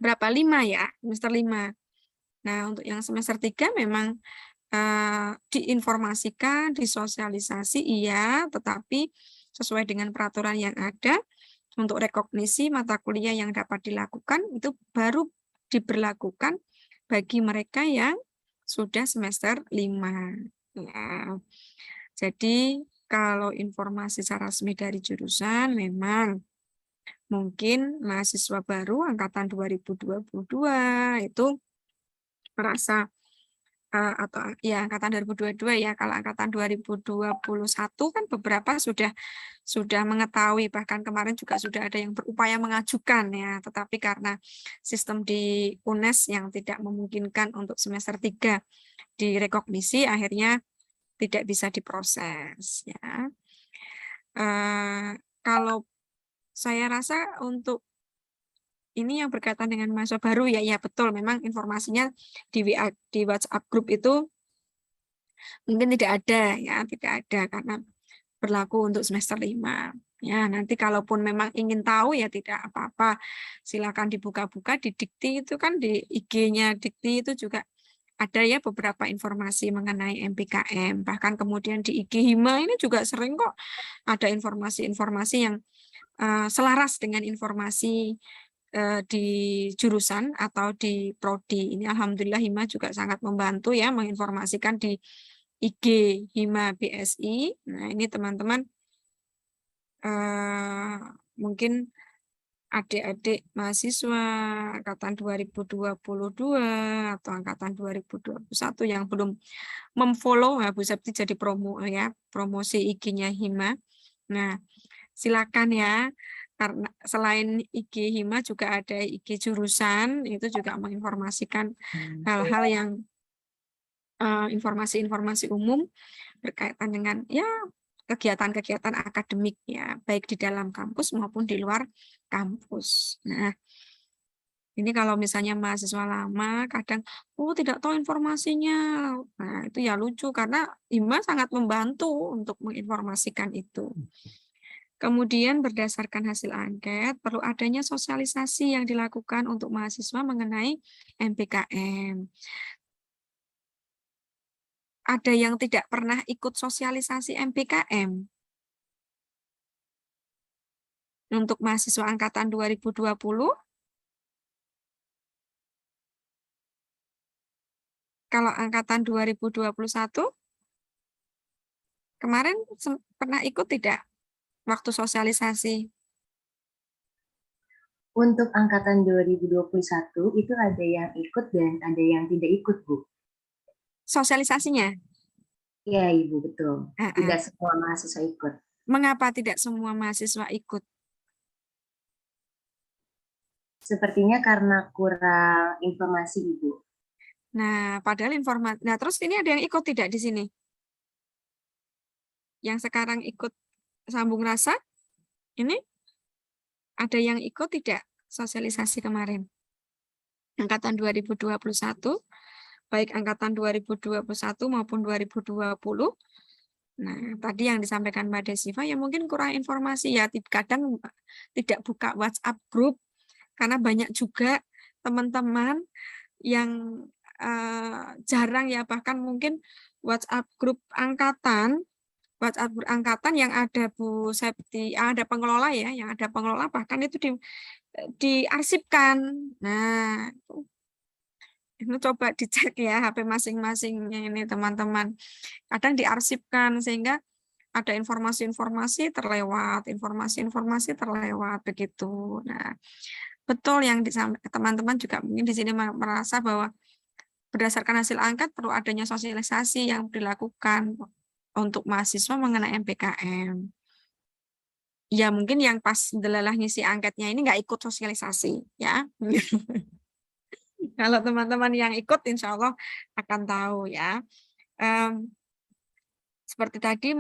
berapa? 5 ya, semester 5. Nah, untuk yang semester 3 memang diinformasikan, disosialisasi, iya, tetapi sesuai dengan peraturan yang ada, untuk rekognisi mata kuliah yang dapat dilakukan, itu baru diberlakukan bagi mereka yang sudah semester 5. Ya. Jadi, kalau informasi secara resmi dari jurusan, memang mungkin mahasiswa baru angkatan 2022 itu merasa atau ya angkatan 2022 ya, kalau angkatan 2021 kan beberapa sudah mengetahui, bahkan kemarin juga sudah ada yang berupaya mengajukan ya, tetapi karena sistem di UNES yang tidak memungkinkan untuk semester 3 direkognisi, akhirnya tidak bisa diproses ya. Kalau saya rasa untuk ini yang berkaitan dengan mahasiswa baru ya betul, memang informasinya di WhatsApp grup itu mungkin tidak ada ya, tidak ada karena berlaku untuk semester 5. Ya, nanti kalaupun memang ingin tahu ya tidak apa-apa, silakan dibuka-buka di Dikti itu kan, di IG-nya Dikti itu juga ada ya beberapa informasi mengenai MBKM, bahkan kemudian di IG Hima ini juga sering kok ada informasi-informasi yang selaras dengan informasi di jurusan atau di prodi. Ini alhamdulillah Hima juga sangat membantu ya menginformasikan di IG Hima BSI. Nah, ini teman-teman mungkin adik-adik mahasiswa angkatan 2022 atau angkatan 2021 yang belum memfollow, Bu Septi jadi promosi IG-nya Hima. Nah, silakan ya karena selain IG Hima juga ada IG jurusan, itu juga menginformasikan hal-hal yang informasi-informasi umum berkaitan dengan ya kegiatan-kegiatan akademik ya, baik di dalam kampus maupun di luar kampus. Nah, ini kalau misalnya mahasiswa lama kadang tidak tahu informasinya. Nah, itu ya lucu karena Hima sangat membantu untuk menginformasikan itu. Kemudian berdasarkan hasil angket, perlu adanya sosialisasi yang dilakukan untuk mahasiswa mengenai MBKM. Ada yang tidak pernah ikut sosialisasi MBKM? Untuk mahasiswa angkatan 2020? Kalau angkatan 2021? Kemarin pernah ikut tidak waktu sosialisasi? Untuk angkatan 2021 itu ada yang ikut dan ada yang tidak ikut, Bu. Sosialisasinya? Iya, Ibu, betul. Tidak semua mahasiswa ikut. Mengapa tidak semua mahasiswa ikut? Sepertinya karena kurang informasi, Ibu. Nah, padahal informasi. Nah, terus ini ada yang ikut tidak di sini? Yang sekarang ikut sambung rasa? Ini ada yang ikut tidak sosialisasi kemarin? Angkatan 2021, baik angkatan 2021 maupun 2020. Nah, tadi yang disampaikan Mbak Desiva ya mungkin kurang informasi ya, kadang tidak buka WhatsApp group karena banyak juga teman-teman yang jarang ya, bahkan mungkin WhatsApp group angkatan yang ada Bu Septi, ada pengelola ya, yang ada pengelola bahkan itu diarsipkan. Nah, itu coba dicek ya HP masing-masingnya ini teman-teman. Kadang diarsipkan sehingga ada informasi-informasi terlewat, informasi-informasi terlewat begitu. Nah, betul yang teman-teman juga mungkin di sini merasa bahwa berdasarkan hasil angket perlu adanya sosialisasi yang dilakukan untuk mahasiswa mengenai MBKM. Ya mungkin yang pas delalah ngisi angketnya ini nggak ikut sosialisasi ya. Kalau teman-teman yang ikut insya Allah akan tahu ya. Seperti tadi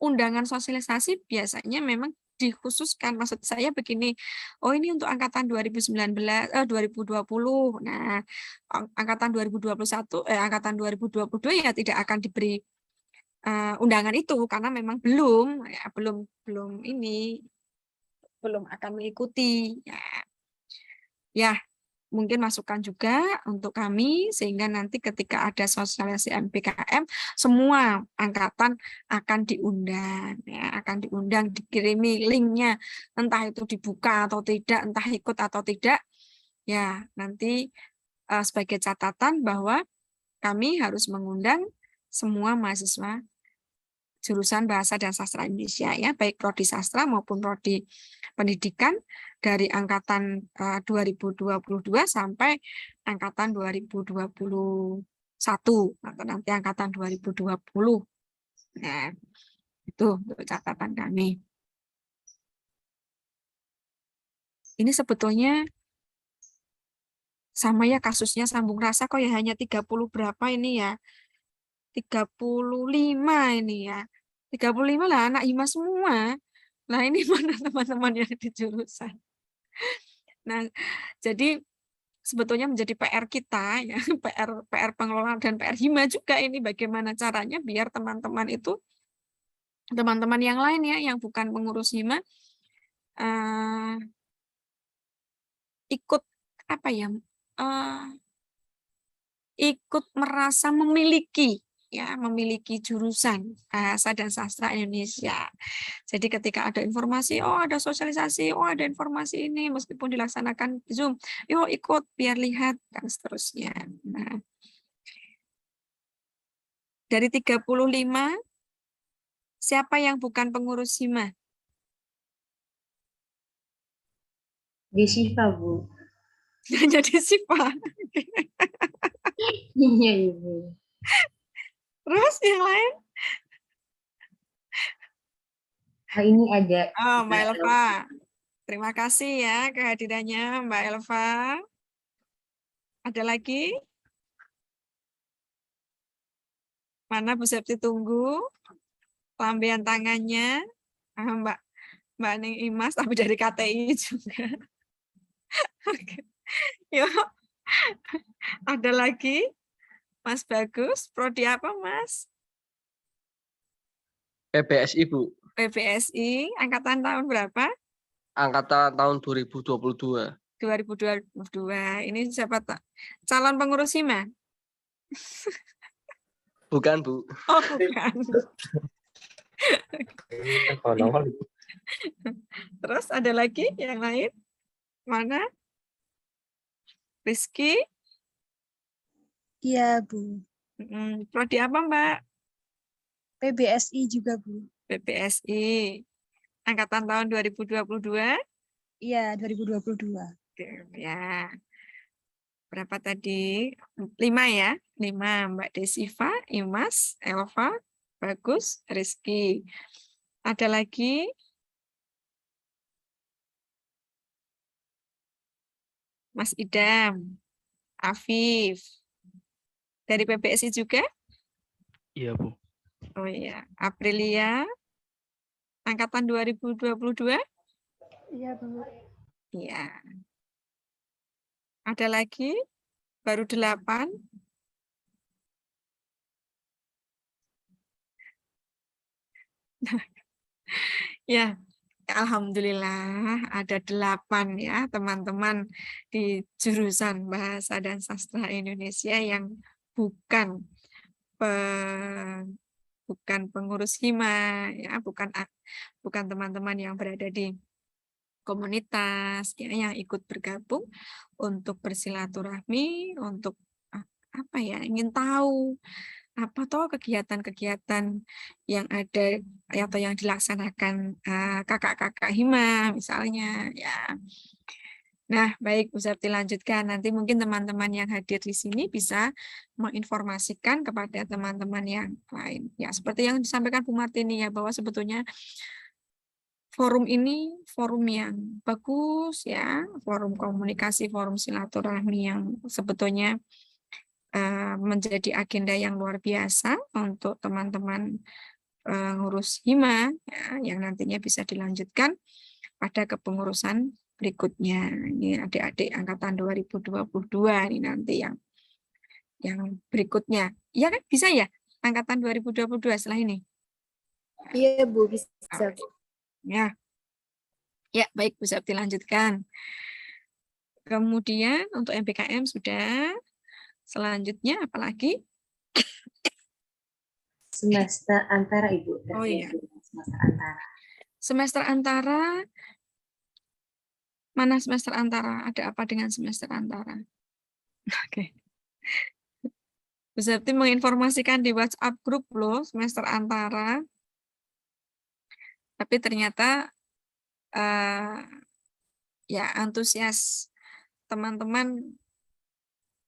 undangan sosialisasi biasanya memang dikhususkan, maksud saya begini, oh ini untuk angkatan 2020. Nah, angkatan 2021 angkatan 2022 ya tidak akan diberi undangan itu karena memang belum akan mengikuti ya. Ya, mungkin masukan juga untuk kami sehingga nanti ketika ada sosialisasi MBKM semua angkatan akan diundang ya, dikirimi linknya, entah itu dibuka atau tidak, entah ikut atau tidak ya, nanti sebagai catatan bahwa kami harus mengundang semua mahasiswa jurusan Bahasa dan Sastra Indonesia ya, baik prodi sastra maupun prodi pendidikan dari angkatan 2022 sampai angkatan 2021 atau nanti angkatan 2020. Nah, itu untuk catatan kami. Ini sebetulnya sama ya kasusnya sambung rasa kok ya hanya 30 berapa ini ya. 35 ini ya. 35 lah anak Hima semua. Nah, ini mana teman-teman yang di jurusan. Nah, jadi sebetulnya menjadi PR kita ya, PR pengelola dan PR Hima juga ini bagaimana caranya biar teman-teman yang lain ya yang bukan pengurus Hima ikut apa ya? Ikut merasa memiliki jurusan Bahasa dan Sastra Indonesia. Jadi ketika ada informasi, ada sosialisasi, ada informasi ini meskipun dilaksanakan Zoom, yuk ikut biar lihat dan seterusnya. Nah, dari 35 siapa yang bukan pengurus Hima? Desiva, Bu. Jadi Siva. Iya, Ibu. Terus yang lain? Ini ada Mbak Elva. Terima kasih ya kehadirannya Mbak Elva. Ada lagi? Mana Bu Septi tunggu? Lambaian tangannya. Mbak Ning Imas, tapi dari KTI juga. Oke. Yuk. Ada lagi? Mas Bagus, prodi apa Mas? PBSI, Bu. PBSI, angkatan tahun berapa? Angkatan tahun 2022. 2022. Ini siapa tak? Calon pengurus HIMA? Bukan, Bu. Oh, bukan. Terus ada lagi yang lain? Mana? Rizky? Iya, Bu. Prodi apa, Mbak? PBSI juga, Bu. PBSI. Angkatan tahun 2022? Iya, 2022. Oke, ya. Berapa tadi? 5 ya? 5. Mbak Desiva, Imas, Elva, Bagus, Rizky. Ada lagi? Mas Idam, Afif. Dari PBSI juga? Iya, Bu. Oh iya, Aprilia. Angkatan 2022? Iya, Bu. Iya. Ada lagi? Baru 8. Ya, alhamdulillah ada 8 ya teman-teman di jurusan Bahasa dan Sastra Indonesia yang bukan bukan pengurus HIMA ya, bukan teman-teman yang berada di komunitas ya, yang ikut bergabung untuk bersilaturahmi, untuk apa ya, ingin tahu apa toh kegiatan-kegiatan yang ada atau yang dilaksanakan kakak-kakak HIMA misalnya ya. Nah, baik Bu Septi lanjutkan. Nanti mungkin teman-teman yang hadir di sini bisa menginformasikan kepada teman-teman yang lain. Ya, seperti yang disampaikan Bu Martini ya, bahwa sebetulnya forum ini forum yang bagus ya, forum komunikasi, forum silaturahmi yang sebetulnya menjadi agenda yang luar biasa untuk teman-teman ngurus HIMA ya, yang nantinya bisa dilanjutkan pada kepengurusan berikutnya. Ini adik-adik angkatan 2022 ini nanti yang berikutnya. Iya kan bisa ya? Angkatan 2022 setelah ini. Iya, Bu, bisa. Ya. Ya, baik Bu Septi lanjutkan. Kemudian untuk MPKM sudah. Selanjutnya apalagi? Semester antara, Ibu. Oh iya. Semester antara. Semester antara. Mana semester antara? Ada apa dengan semester antara? Oke. Bu Septi menginformasikan di WhatsApp grup loh semester antara. Tapi ternyata ya antusias teman-teman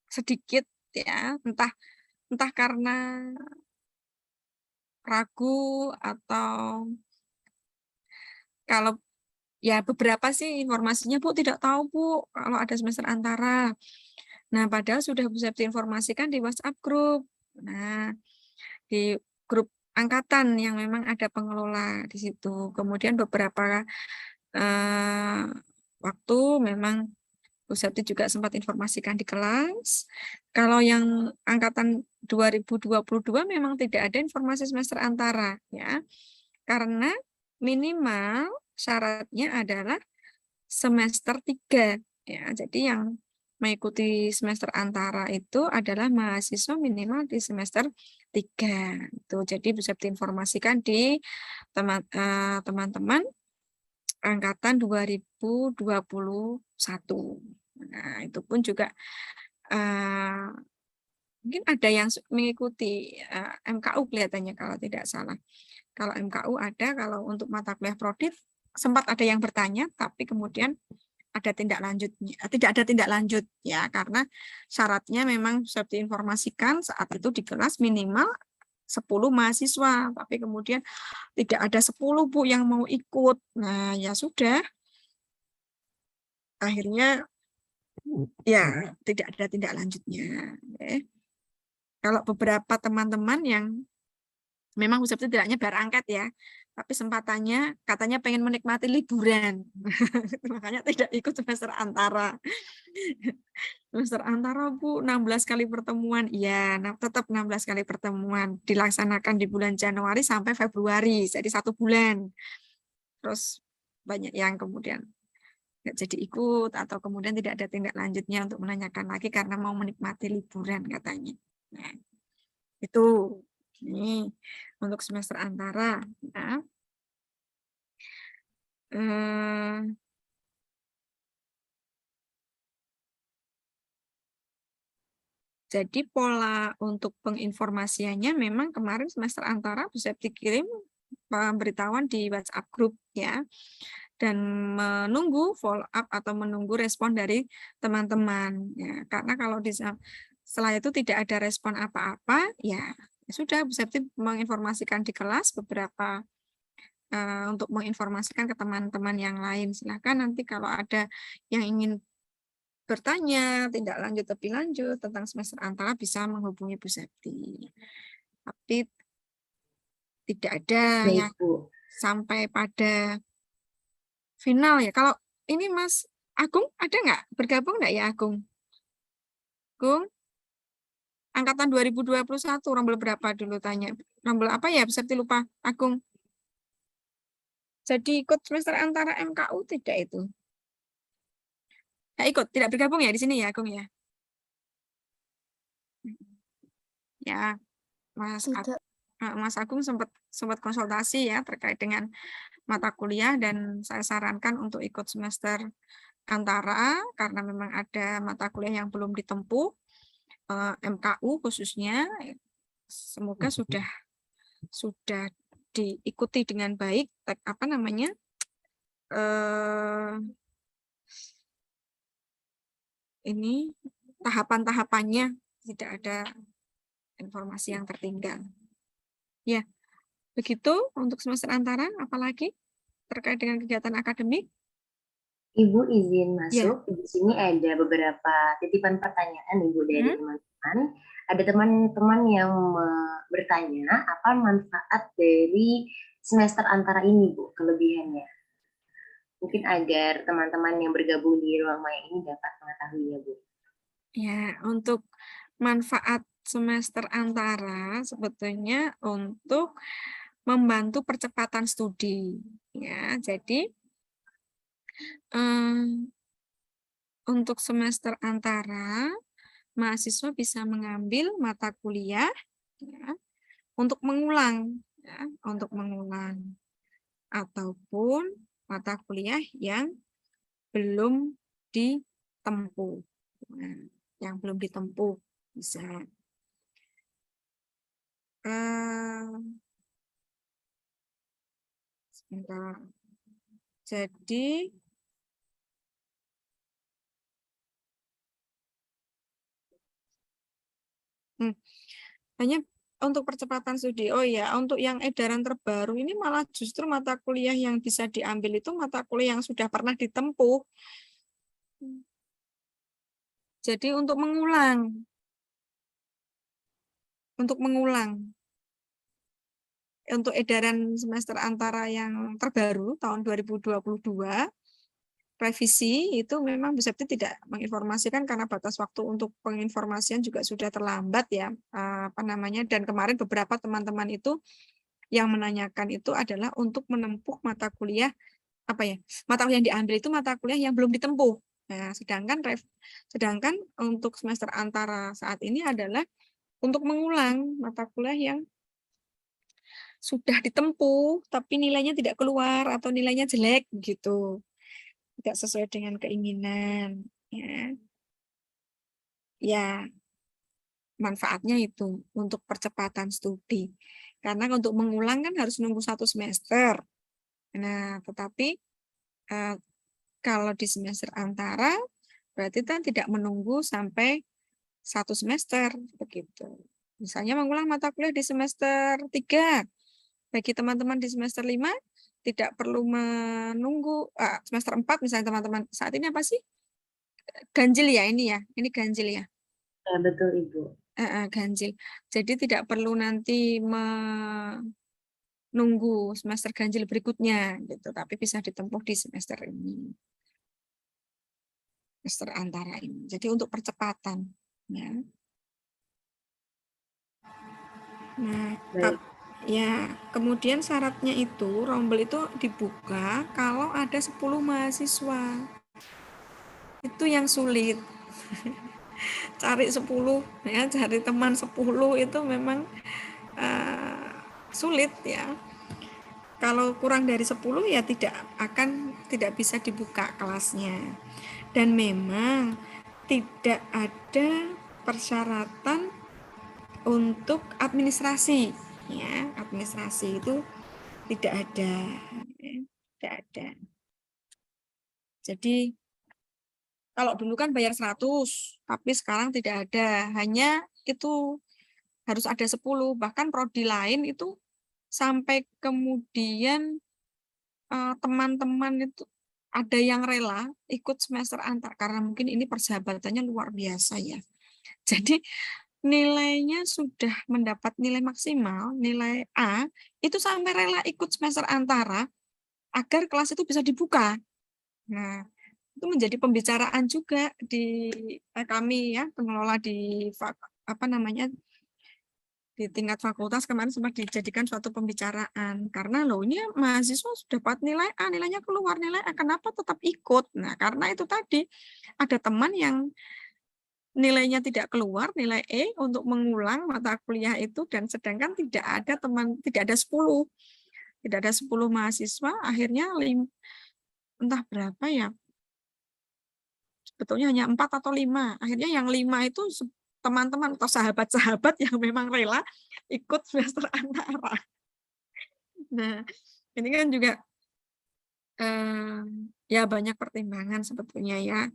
sedikit ya, entah karena ragu atau kalau ya beberapa sih informasinya Bu tidak tahu Bu kalau ada semester antara. Nah, padahal sudah Bu Septi informasikan di WhatsApp grup. Nah, di grup angkatan yang memang ada pengelola di situ. Kemudian beberapa waktu memang Bu Septi juga sempat informasikan di kelas. Kalau yang angkatan 2022 memang tidak ada informasi semester antara ya. Karena minimal syaratnya adalah semester 3 ya. Jadi yang mengikuti semester antara itu adalah mahasiswa minimal di semester 3. Itu jadi bisa diinformasikan di teman-teman angkatan 2021. Nah, itu pun juga mungkin ada yang mengikuti MKU kelihatannya kalau tidak salah. Kalau MKU ada, kalau untuk mata kuliah Prodif sempat ada yang bertanya, tapi kemudian ada tindak lanjutnya, tidak ada tindak lanjut ya, karena syaratnya memang bisa diinformasikan saat itu di kelas minimal 10 mahasiswa, tapi kemudian tidak ada 10 Bu yang mau ikut. Nah, ya sudah. akhirnya ya tidak ada tindak lanjutnya. Kalau beberapa teman-teman yang memang Bu Septi tidak nyebar angket ya, tapi sempatannya katanya pengen menikmati liburan, makanya tidak ikut semester antara. Semester antara Bu 16 kali pertemuan, iya, tetap 16 kali pertemuan dilaksanakan di bulan Januari sampai Februari, jadi 1 bulan. Terus banyak yang kemudian nggak jadi ikut atau kemudian tidak ada tindak lanjutnya untuk menanyakan lagi karena mau menikmati liburan katanya. Nah, itu ini untuk semester antara. Ya. Jadi pola untuk penginformasiannya memang kemarin semester antara Bu Septi kirim pemberitahuan di WhatsApp group ya, dan menunggu follow up atau menunggu respon dari teman-teman ya, karena kalau setelah itu tidak ada respon apa-apa ya sudah Bu Septi menginformasikan di kelas beberapa untuk menginformasikan ke teman-teman yang lain. Silakan nanti kalau ada yang ingin bertanya tindak lanjut lebih lanjut tentang semester antara bisa menghubungi Bu Septi. Tapi tidak ada yang sampai pada final ya. Kalau ini Mas Agung ada nggak? Bergabung nggak ya Agung? Agung? Angkatan 2021 rombel berapa dulu tanya? Rombel apa ya? Bisa lupa. Agung. Jadi ikut semester antara MKU tidak itu? Nggak ikut, tidak bergabung ya di sini ya Agung ya? Ya, Mas Agung sempat konsultasi ya terkait dengan mata kuliah dan saya sarankan untuk ikut semester antara karena memang ada mata kuliah yang belum ditempuh, MKU khususnya, semoga sudah diikuti dengan baik ini tahapan-tahapannya, tidak ada informasi yang tertinggal. Ya, begitu untuk semester antara, apalagi terkait dengan kegiatan akademik. Ibu izin masuk, di sini ada beberapa titipan pertanyaan Ibu dari teman-teman. Ada teman-teman yang bertanya apa manfaat dari semester antara ini Bu, kelebihannya. Mungkin agar teman-teman yang bergabung di Ruang Maya ini dapat mengetahui ya Bu. Ya, untuk manfaat semester antara sebetulnya untuk membantu percepatan studi. Ya, jadi untuk semester antara mahasiswa bisa mengambil mata kuliah ya, untuk mengulang, ataupun mata kuliah yang belum ditempuh. Nah, yang belum ditempuh bisa. Sebentar. Jadi hanya untuk percepatan studi. Oh ya, untuk yang edaran terbaru ini malah justru mata kuliah yang bisa diambil itu mata kuliah yang sudah pernah ditempuh. Jadi untuk mengulang. Untuk edaran semester antara yang terbaru tahun 2022, revisi itu memang Bu Septi tidak menginformasikan karena batas waktu untuk penginformasian juga sudah terlambat ya, dan kemarin beberapa teman-teman itu yang menanyakan itu adalah untuk menempuh mata kuliah mata kuliah yang diambil itu mata kuliah yang belum ditempuh. Nah, sedangkan untuk semester antara saat ini adalah untuk mengulang mata kuliah yang sudah ditempuh tapi nilainya tidak keluar atau nilainya jelek gitu, tidak sesuai dengan keinginan ya manfaatnya itu untuk percepatan studi karena untuk mengulang kan harus nunggu 1 semester. Nah tetapi kalau di semester antara berarti kan tidak menunggu sampai 1 semester begitu. Misalnya mengulang mata kuliah di semester 3, bagi teman-teman di semester 5 tidak perlu menunggu semester 4 misalnya teman-teman saat ini apa sih? Ganjil ya ini ya, ini ganjil ya. Betul Ibu. Ganjil. Jadi tidak perlu nanti menunggu semester ganjil berikutnya gitu, tapi bisa ditempuh di semester ini. Semester antara ini. Jadi untuk percepatan ya. Nah, ya, kemudian syaratnya itu rombel itu dibuka kalau ada 10 mahasiswa. Itu yang sulit. Cari 10 ya, cari teman 10 itu memang sulit ya. Kalau kurang dari 10 ya tidak bisa dibuka kelasnya. Dan memang tidak ada persyaratan untuk administrasi ya, administrasi itu tidak ada ya, tidak ada. Jadi kalau dulu kan bayar 100, tapi sekarang tidak ada, hanya itu harus ada 10, bahkan prodi lain itu sampai kemudian teman-teman itu ada yang rela ikut semester antar karena mungkin ini persahabatannya luar biasa ya. Jadi nilainya sudah mendapat nilai maksimal, nilai A, itu sampai rela ikut semester antara agar kelas itu bisa dibuka. Nah, itu menjadi pembicaraan juga di kami ya, pengelola di di tingkat fakultas kemarin sempat dijadikan suatu pembicaraan karena loh ini mahasiswa sudah dapat nilai A, nilainya keluar nilai A, kenapa tetap ikut? Nah, karena itu tadi ada teman yang nilainya tidak keluar, nilai E untuk mengulang mata kuliah itu dan sedangkan tidak ada 10. Tidak ada 10 mahasiswa, akhirnya entah berapa ya. Sebetulnya hanya 4 atau 5. Akhirnya yang 5 itu teman-teman atau sahabat-sahabat yang memang rela ikut semester antara. Nah, ini kan juga ya banyak pertimbangan sebetulnya ya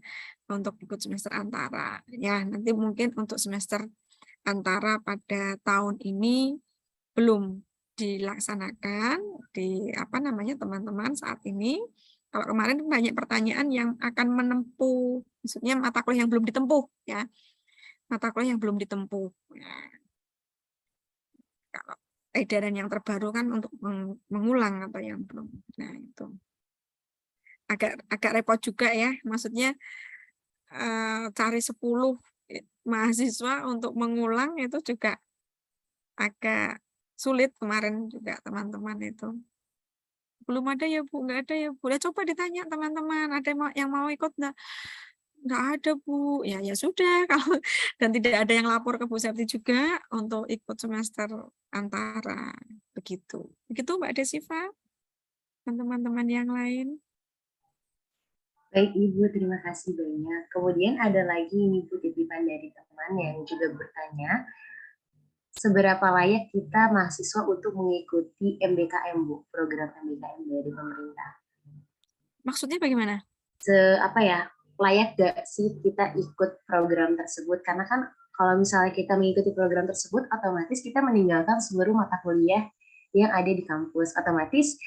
untuk ikut semester antara. Ya, nanti mungkin untuk semester antara pada tahun ini belum dilaksanakan di teman-teman saat ini. Kalau kemarin banyak pertanyaan yang akan menempuh, maksudnya mata kuliah yang belum ditempuh ya. Mata kuliah yang belum ditempuh. Ya. Kalau edaran yang terbaru kan untuk mengulang atau yang belum. Nah, itu. Agak repot juga ya, maksudnya cari 10 mahasiswa untuk mengulang itu juga agak sulit kemarin juga teman-teman itu. Belum ada ya Bu, nggak ada ya Bu. Udah coba ditanya teman-teman, ada yang mau ikut nggak ada Bu. Ya sudah kalau dan tidak ada yang lapor ke Bu Septi juga untuk ikut semester antara begitu. Begitu Mbak Desiva dan teman-teman yang lain. Baik Ibu, terima kasih banyak. Kemudian ada lagi ini Bu titipan dari teman yang juga bertanya, seberapa layak kita mahasiswa untuk mengikuti MBKM Bu, program MBKM dari pemerintah? Maksudnya bagaimana? Layak gak sih kita ikut program tersebut? Karena kan kalau misalnya kita mengikuti program tersebut, otomatis kita meninggalkan seluruh mata kuliah yang ada di kampus. Otomatis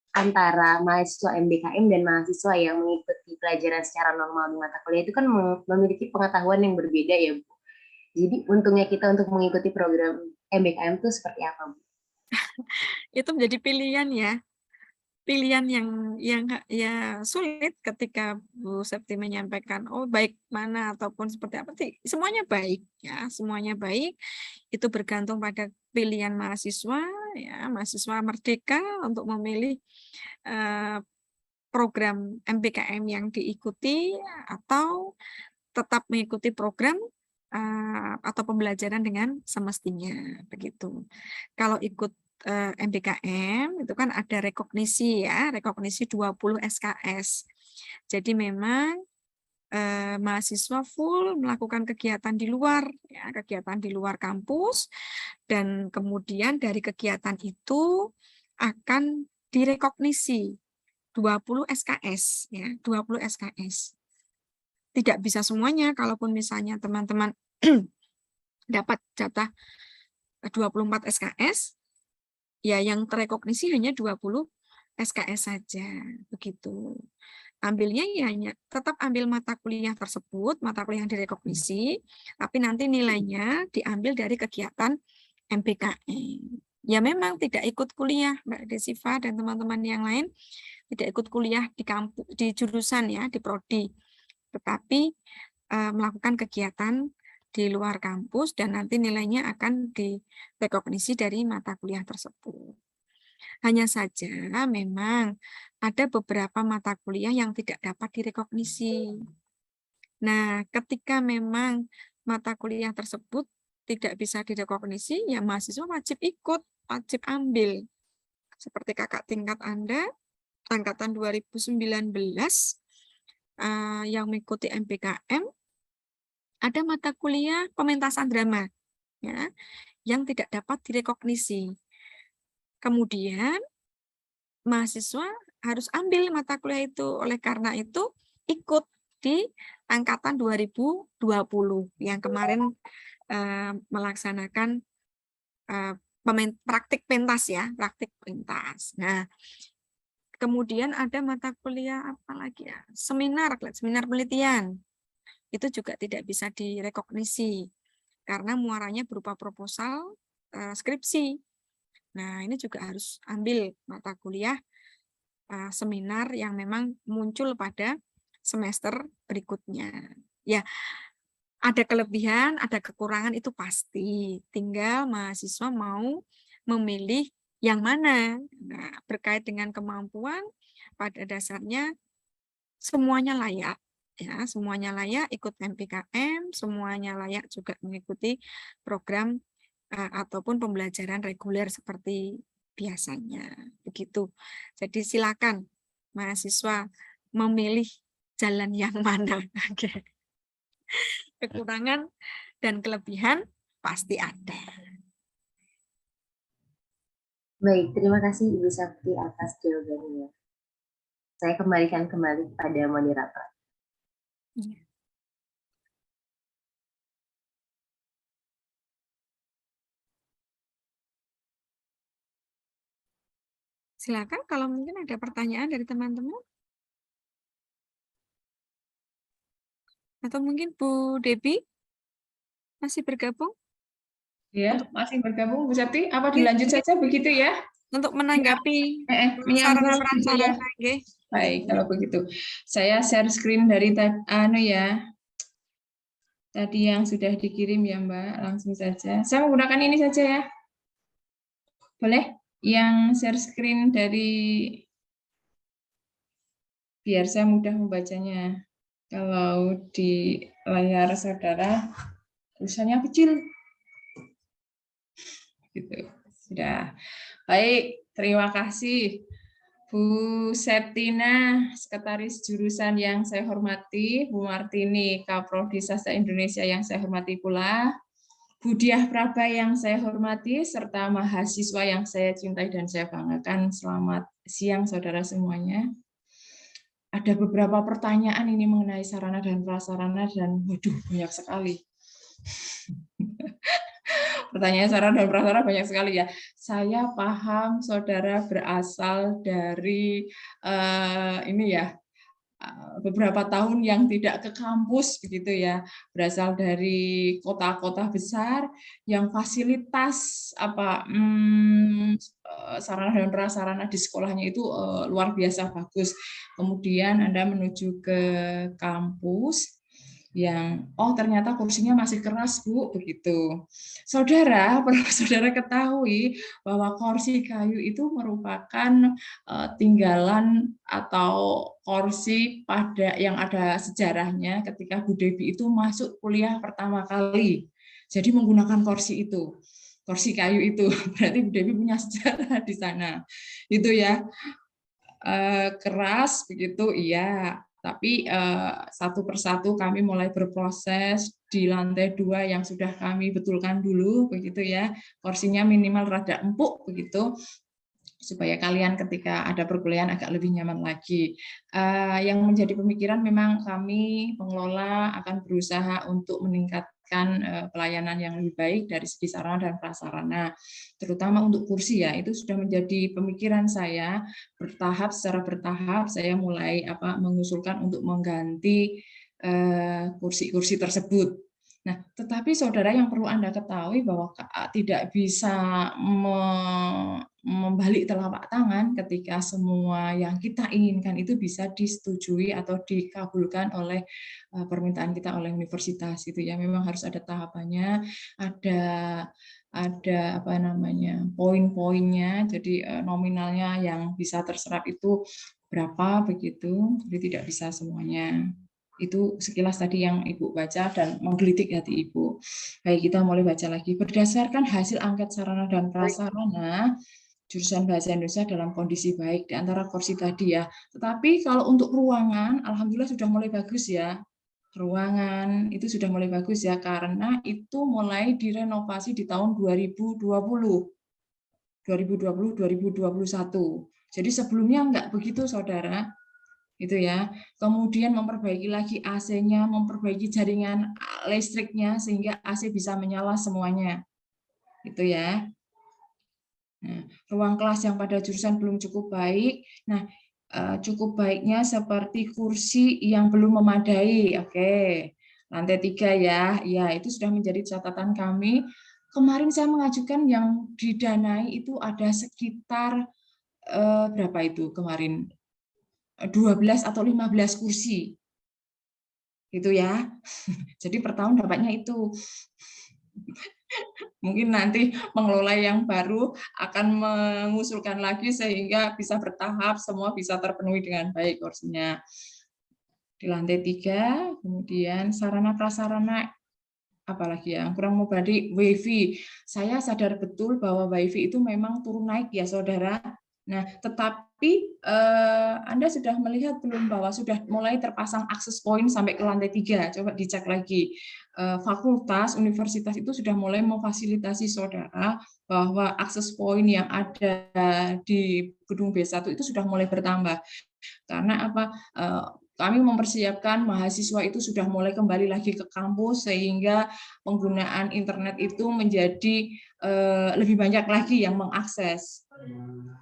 antara mahasiswa MBKM dan mahasiswa yang mengikuti pelajaran secara normal di mata kuliah itu kan memiliki pengetahuan yang berbeda ya Bu. Jadi untungnya kita untuk mengikuti program MBKM itu seperti apa Bu? Itu menjadi pilihan ya. Pilihan yang ya sulit ketika Bu Septi menyampaikan baik mana ataupun seperti apa, semuanya baik ya, semuanya baik. Itu bergantung pada pilihan mahasiswa ya, mahasiswa merdeka untuk memilih program MBKM yang diikuti atau tetap mengikuti program atau pembelajaran dengan semestinya begitu. Kalau ikut MBKM itu kan ada rekognisi ya, rekognisi 20 SKS. Jadi memang mahasiswa full melakukan kegiatan di luar ya, kegiatan di luar kampus dan kemudian dari kegiatan itu akan direkognisi 20 SKS ya, 20 SKS. Tidak bisa semuanya, kalaupun misalnya teman-teman dapat jatah 24 SKS, ya yang terekognisi hanya 20 SKS saja, begitu. Ambilnya ya hanya tetap ambil mata kuliah tersebut, mata kuliah yang direkognisi, tapi nanti nilainya diambil dari kegiatan MBKM. Ya memang tidak ikut kuliah, Mbak Desiva dan teman-teman yang lain tidak ikut kuliah di kampus, di jurusan ya, di prodi, tetapi melakukan kegiatan di luar kampus dan nanti nilainya akan direkognisi dari mata kuliah tersebut. Hanya saja memang ada beberapa mata kuliah yang tidak dapat direkognisi. Nah, ketika memang mata kuliah tersebut tidak bisa direkognisi, ya mahasiswa wajib ikut, wajib ambil. Seperti kakak tingkat Anda, angkatan 2019, yang mengikuti MBKM, ada mata kuliah pementasan drama, ya, yang tidak dapat direkognisi. Kemudian mahasiswa harus ambil mata kuliah itu, oleh karena itu ikut di angkatan 2020 yang kemarin melaksanakan praktik pentas ya, praktik pentas. Nah, kemudian ada mata kuliah apa lagi ya? Seminar penelitian. Itu juga tidak bisa direkognisi karena muaranya berupa proposal skripsi. Nah, ini juga harus ambil mata kuliah seminar yang memang muncul pada semester berikutnya. Ya, ada kelebihan, ada kekurangan itu pasti. Tinggal mahasiswa mau memilih yang mana. Nah, berkait dengan kemampuan, pada dasarnya semuanya layak. Ya, semuanya layak ikut MBKM, semuanya layak juga mengikuti program ataupun pembelajaran reguler seperti biasanya. Begitu. Jadi silakan mahasiswa memilih jalan yang mana. Oke. Kekurangan dan kelebihan pasti ada. Baik, terima kasih Ibu Sakti atas jawabannya. Saya kembalikan kembali kepada moderator. Ya. Silakan kalau mungkin ada pertanyaan dari teman-teman. Atau mungkin Bu Debbie masih bergabung? Ya, masih bergabung Bu Sakti. Apa dilanjut saja begitu ya? Untuk menanggapi sarana-prasarana. Ya. Baik, kalau begitu. Saya share screen dari tadi yang sudah dikirim ya Mbak, langsung saja. Saya menggunakan ini saja ya. Boleh? Yang share screen dari, biar saya mudah membacanya. Kalau di layar saudara, tulisannya kecil. Gitu. Sudah. Baik, terima kasih Bu Septina, Sekretaris Jurusan yang saya hormati, Bu Martini, Kaprodi Sastra Indonesia yang saya hormati pula, Bu Diah Praba yang saya hormati, serta mahasiswa yang saya cintai dan saya banggakan. Selamat siang saudara semuanya. Ada beberapa pertanyaan ini mengenai sarana dan prasarana dan waduh banyak sekali. Pertanyaan sarana dan prasarana banyak sekali ya. Saya paham saudara berasal dari beberapa tahun yang tidak ke kampus begitu ya, berasal dari kota-kota besar yang fasilitas sarana dan prasarana di sekolahnya itu luar biasa bagus. Kemudian Anda menuju ke kampus yang ternyata kursinya masih keras Bu, begitu. Saudara, perlu saudara ketahui bahwa kursi kayu itu merupakan tinggalan atau kursi yang ada sejarahnya ketika Bu Debbie itu masuk kuliah pertama kali. Jadi menggunakan kursi itu, kursi kayu itu. Berarti Bu Debbie punya sejarah di sana. Itu ya. Keras begitu, iya. Tapi satu persatu kami mulai berproses di lantai 2 yang sudah kami betulkan dulu, begitu ya. Kursinya minimal rada empuk, begitu, supaya kalian ketika ada perkuliahan agak lebih nyaman lagi. Yang menjadi pemikiran memang kami pengelola akan berusaha untuk meningkatkan mendapatkan pelayanan yang lebih baik dari segi sarana dan prasarana, terutama untuk kursi ya, itu sudah menjadi pemikiran saya secara bertahap saya mulai mengusulkan untuk mengganti kursi-kursi tersebut. Nah, tetapi saudara yang perlu Anda ketahui bahwa tidak bisa membalik telapak tangan ketika semua yang kita inginkan itu bisa disetujui atau dikabulkan oleh permintaan kita oleh universitas itu ya. Memang harus ada tahapannya, ada poin-poinnya, jadi nominalnya yang bisa terserap itu berapa begitu, jadi tidak bisa semuanya. Itu sekilas tadi yang Ibu baca dan menggelitik hati Ibu. Baik, kita mulai baca lagi. Berdasarkan hasil angket sarana dan prasarana, jurusan Bahasa Indonesia dalam kondisi baik di antara kursi tadi ya. Tetapi kalau untuk ruangan, alhamdulillah sudah mulai bagus ya. Ruangan itu sudah mulai bagus ya, karena itu mulai direnovasi di tahun 2020-2021. Jadi sebelumnya enggak begitu, saudara. Itu ya. Kemudian memperbaiki lagi AC-nya, memperbaiki jaringan listriknya sehingga AC bisa menyala semuanya. Itu ya. Nah, ruang kelas yang pada jurusan belum cukup baik. Nah, cukup baiknya seperti kursi yang belum memadai. Oke. Lantai 3 ya. Ya, itu sudah menjadi catatan kami. Kemarin saya mengajukan yang didanai itu ada sekitar berapa itu kemarin? 12 atau 15 kursi. Gitu ya. Jadi per tahun dapatnya itu. Mungkin nanti pengelola yang baru akan mengusulkan lagi sehingga bisa bertahap, semua bisa terpenuhi dengan baik kursinya. Di lantai 3, kemudian sarana prasarana apalagi yang kurang memadai, WiFi. Saya sadar betul bahwa WiFi itu memang turun naik ya, saudara. Nah, tetapi Anda sudah melihat belum bahwa sudah mulai terpasang akses point sampai ke lantai 3? Coba dicek lagi. Fakultas, universitas itu sudah mulai memfasilitasi saudara bahwa akses point yang ada di gedung B1 itu sudah mulai bertambah. Karena apa? Kami mempersiapkan mahasiswa itu sudah mulai kembali lagi ke kampus sehingga penggunaan internet itu menjadi lebih banyak lagi yang mengakses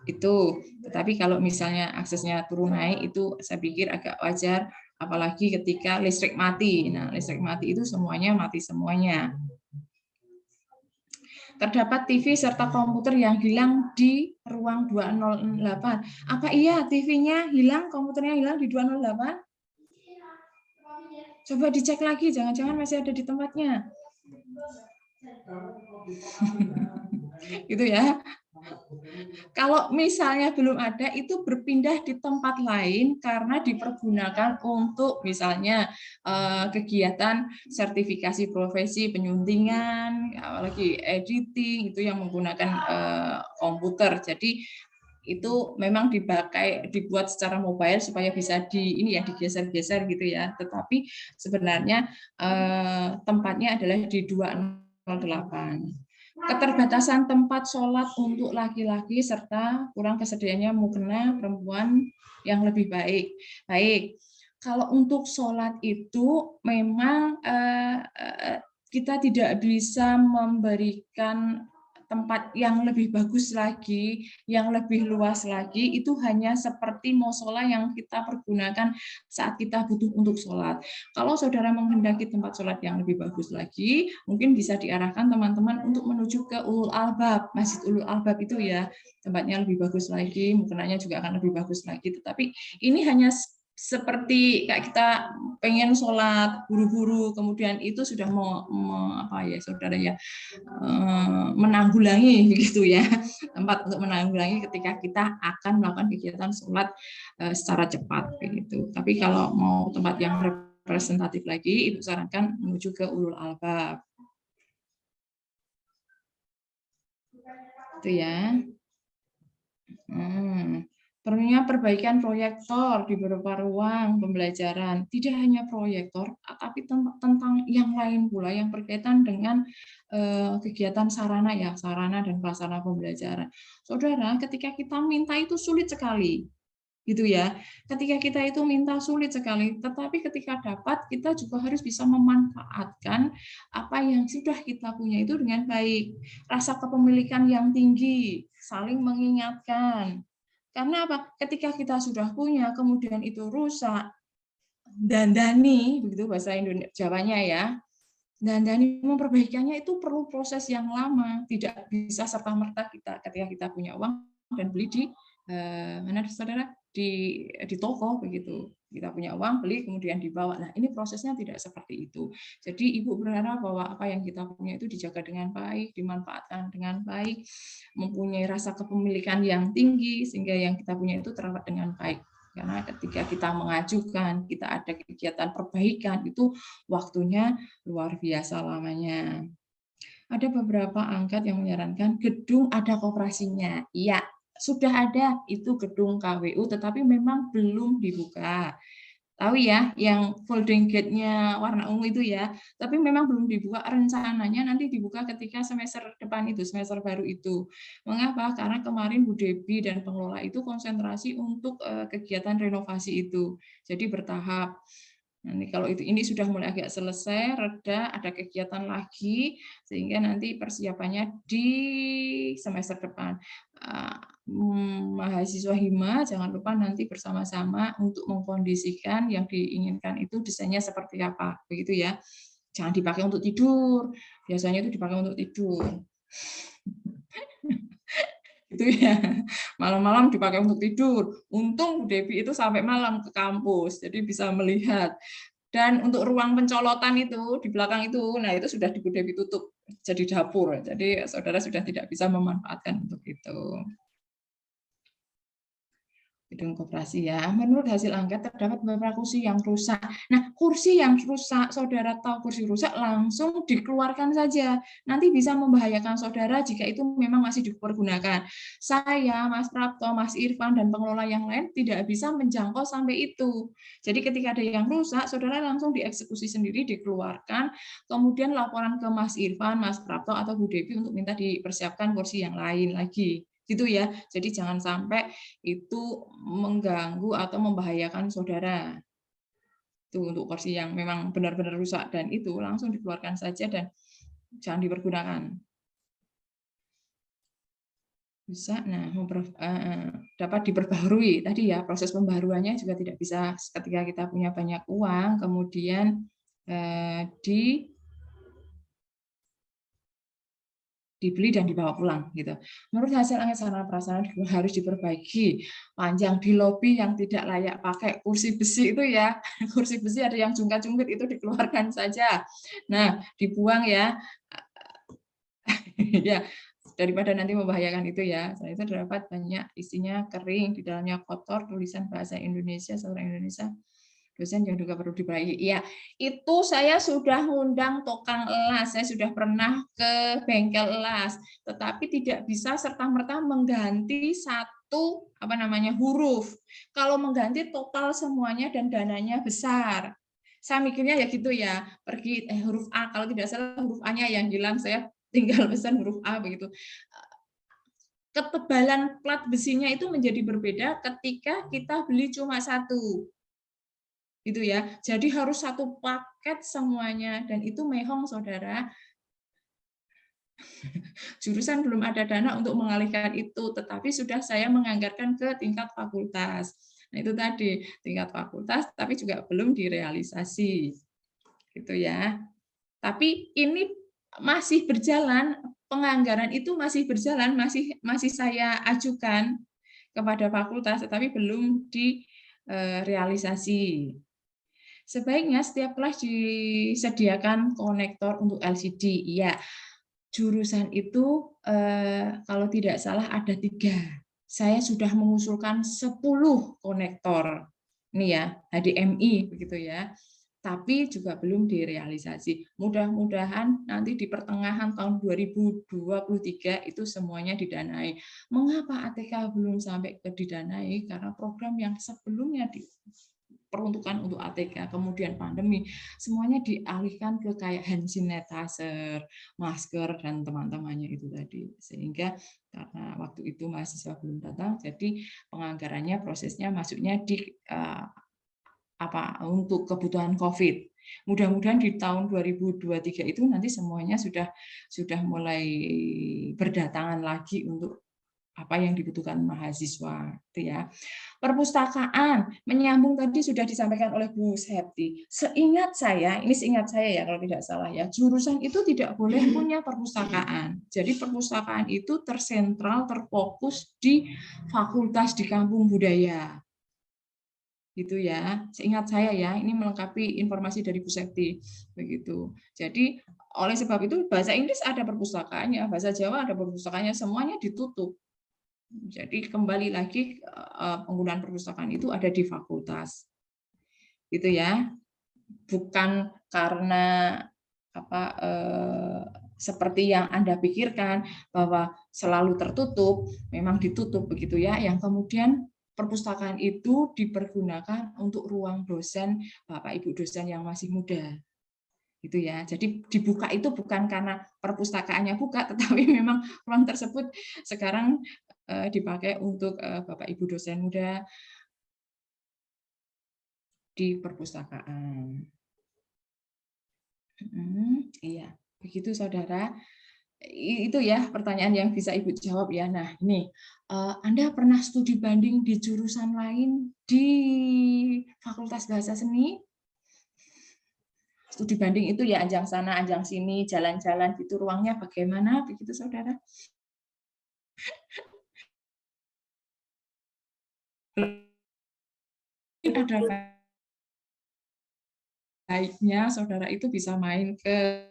itu. Tetapi kalau misalnya aksesnya turun naik itu saya pikir agak wajar, apalagi ketika listrik mati. Nah, listrik mati itu semuanya mati semuanya. Terdapat TV serta komputer yang hilang di ruang 208. Apa iya TV-nya hilang, komputernya hilang di 208? Coba dicek lagi, jangan-jangan masih ada di tempatnya. Gitu ya. Kalau misalnya belum ada, itu berpindah di tempat lain karena dipergunakan untuk misalnya kegiatan sertifikasi profesi, penyuntingan, apalagi editing, itu yang menggunakan komputer. Jadi itu memang dibuat secara mobile supaya bisa digeser-geser gitu ya. Tetapi sebenarnya tempatnya adalah di 208. Keterbatasan tempat sholat untuk laki-laki serta kurang kesediaannya mukena perempuan yang lebih baik. Baik, kalau untuk sholat itu memang kita tidak bisa memberikan tempat yang lebih bagus lagi, yang lebih luas lagi, itu hanya seperti musola yang kita pergunakan saat kita butuh untuk sholat. Kalau saudara menghendaki tempat sholat yang lebih bagus lagi, mungkin bisa diarahkan teman-teman untuk menuju ke Ulul Albab, Masjid Ulul Albab itu ya, tempatnya lebih bagus lagi, mukenanya juga akan lebih bagus lagi. Tetapi ini hanya seperti kayak kita pengen sholat buru-buru, kemudian itu sudah saudara ya, menanggulangi begitu ya, tempat untuk menanggulangi ketika kita akan melakukan kegiatan sholat secara cepat begitu. Tapi kalau mau tempat yang representatif lagi, Ibu sarankan menuju ke Ulul Albab. Itu ya. Perlunya perbaikan proyektor di beberapa ruang pembelajaran. Tidak hanya proyektor, tapi tentang yang lain pula yang berkaitan dengan kegiatan sarana ya, sarana dan prasarana pembelajaran. Saudara, ketika kita minta itu sulit sekali. gitu ya. Ketika kita itu minta sulit sekali, tetapi ketika dapat kita juga harus bisa memanfaatkan apa yang sudah kita punya itu dengan baik. Rasa kepemilikan yang tinggi, saling mengingatkan. Karena apa? Ketika kita sudah punya, kemudian itu rusak, dandani, begitu bahasa Indonesia Jawanya ya. Dandani memperbaikannya itu perlu proses yang lama, tidak bisa serta-merta kita ketika kita punya uang dan beli di mana saudara di toko begitu. Kita punya uang, beli, kemudian dibawa. Nah, ini prosesnya tidak seperti itu. Jadi Ibu berharap bahwa apa yang kita punya itu dijaga dengan baik, dimanfaatkan dengan baik, mempunyai rasa kepemilikan yang tinggi, sehingga yang kita punya itu terawat dengan baik. Karena ketika kita mengajukan, kita ada kegiatan perbaikan, itu waktunya luar biasa lamanya. Ada beberapa angkat yang menyarankan gedung ada koperasinya. Iya, sudah ada itu gedung KWU, tetapi memang belum dibuka. Tahu ya, yang folding gate-nya warna ungu itu ya, tapi memang belum dibuka. Rencananya nanti dibuka ketika semester depan itu, semester baru itu. Mengapa? Karena kemarin Bu Debi dan pengelola itu konsentrasi untuk kegiatan renovasi itu. Jadi bertahap. Nanti kalau ini sudah mulai agak selesai, reda, ada kegiatan lagi, sehingga nanti persiapannya di semester depan. Mahasiswa Hima jangan lupa nanti bersama-sama untuk mengkondisikan yang diinginkan itu desainnya seperti apa, begitu ya. Jangan dipakai untuk tidur, biasanya itu dipakai untuk tidur. Itu ya, malam-malam dipakai untuk tidur. Untung Bu Devi itu sampai malam ke kampus, jadi bisa melihat. Dan untuk ruang pencolotan itu di belakang itu, nah itu sudah di Bu Devi tutup jadi dapur. Jadi saudara sudah tidak bisa memanfaatkan untuk itu. Gedung koperasi ya. Menurut hasil angket terdapat beberapa kursi yang rusak. Nah, kursi yang rusak, saudara tahu kursi rusak langsung dikeluarkan saja. Nanti bisa membahayakan saudara jika itu memang masih dipergunakan. Saya, Mas Prapto, Mas Irfan, dan pengelola yang lain tidak bisa menjangkau sampai itu. Jadi ketika ada yang rusak, saudara langsung dieksekusi sendiri, dikeluarkan, kemudian laporan ke Mas Irfan, Mas Prapto, atau Bu Devi untuk minta dipersiapkan kursi yang lain lagi. Gitu ya. Jadi jangan sampai itu mengganggu atau membahayakan saudara. Itu untuk kursi yang memang benar-benar rusak, dan itu langsung dikeluarkan saja dan jangan dipergunakan. Bisa, nah dapat diperbaharui tadi ya, proses pembaharuannya juga tidak bisa ketika kita punya banyak uang kemudian dibeli dan dibawa pulang gitu. Menurut hasil angket sarana prasarana harus diperbaiki. Panjang di lobi yang tidak layak pakai, kursi besi itu ya, kursi besi ada yang jungkat-jungkit itu dikeluarkan saja. Nah, dibuang ya. Ya, daripada nanti membahayakan itu ya. Saya itu terdapat banyak isinya kering, di dalamnya kotor, tulisan bahasa Indonesia, sastra Indonesia. Dosen yang juga perlu diperbaiki. Iya, itu saya sudah ngundang tukang elas, saya sudah pernah ke bengkel elas, tetapi tidak bisa serta-merta mengganti satu huruf. Kalau mengganti total semuanya dan dananya besar. Saya mikirnya ya gitu ya, pergi huruf A, kalau tidak salah huruf A-nya yang hilang, saya tinggal pesan huruf A begitu. Ketebalan plat besinya itu menjadi berbeda ketika kita beli cuma satu. Gitu ya. Jadi harus satu paket semuanya, dan itu mehong saudara. Jurusan belum ada dana untuk mengalihkan itu, tetapi sudah saya menganggarkan ke tingkat fakultas. Nah, itu tadi tingkat fakultas, tapi juga belum direalisasi. Gitu ya. Tapi ini masih berjalan, penganggaran itu masih berjalan, masih saya ajukan kepada fakultas, tetapi belum direalisasi. Sebaiknya setiap kelas disediakan konektor untuk LCD. Iya, jurusan itu kalau tidak salah ada 3. Saya sudah mengusulkan 10 konektor. Ini ya, HDMI begitu ya. Tapi juga belum direalisasi. Mudah-mudahan nanti di pertengahan tahun 2023 itu semuanya didanai. Mengapa ATK belum sampai ke didanai? Karena program yang sebelumnya diperuntukkan untuk ATK, kemudian pandemi, semuanya dialihkan ke kayak hand sanitizer, masker, dan teman-temannya itu tadi. Sehingga karena waktu itu mahasiswa belum datang, jadi penganggarannya prosesnya masuknya di untuk kebutuhan COVID. Mudah-mudahan di tahun 2023 itu nanti semuanya sudah mulai berdatangan lagi untuk apa yang dibutuhkan mahasiswa, itu ya. Perpustakaan, menyambung tadi sudah disampaikan oleh Bu Septi. Seingat saya ya kalau tidak salah ya, jurusan itu tidak boleh punya perpustakaan. Jadi perpustakaan itu tersentral, terfokus di fakultas di kampung budaya. Gitu ya, seingat saya ya, ini melengkapi informasi dari Bu Septi begitu. Jadi oleh sebab itu bahasa Inggris ada perpustakaannya, bahasa Jawa ada perpustakaannya, semuanya ditutup. Jadi kembali lagi penggunaan perpustakaan itu ada di fakultas, gitu ya, bukan karena seperti yang Anda pikirkan bahwa selalu tertutup, memang ditutup begitu ya, yang kemudian perpustakaan itu dipergunakan untuk ruang dosen Bapak Ibu dosen yang masih muda. Gitu ya. Jadi dibuka itu bukan karena perpustakaannya buka, tetapi memang ruang tersebut sekarang dipakai untuk Bapak Ibu dosen muda di perpustakaan. Iya, begitu Saudara. Itu ya pertanyaan yang bisa Ibu jawab ya. Nah ini Anda pernah studi banding di jurusan lain di Fakultas Bahasa Seni? Studi banding itu ya anjang sana anjang sini, jalan-jalan gitu, ruangnya bagaimana begitu Saudara? Ada baiknya Saudara itu bisa main ke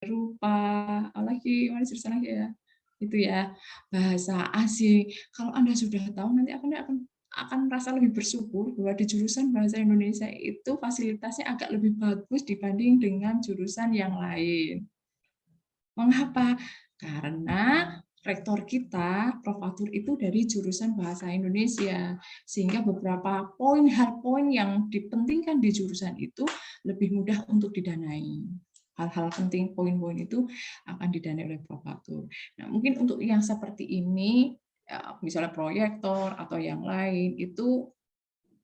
rupa, apalagi mana jurusan lagi ya, itu ya, bahasa asing. Kalau Anda sudah tahu, nanti akan merasa lebih bersyukur bahwa di jurusan bahasa Indonesia itu fasilitasnya agak lebih bagus dibanding dengan jurusan yang lain. Mengapa? Karena rektor kita, Prof. Fatur itu dari jurusan bahasa Indonesia, sehingga beberapa hal poin yang dipentingkan di jurusan itu lebih mudah untuk didanai. Hal-hal penting, poin-poin itu akan didanai oleh Prof. Fatur. Nah, mungkin untuk yang seperti ini, misalnya proyektor atau yang lain, itu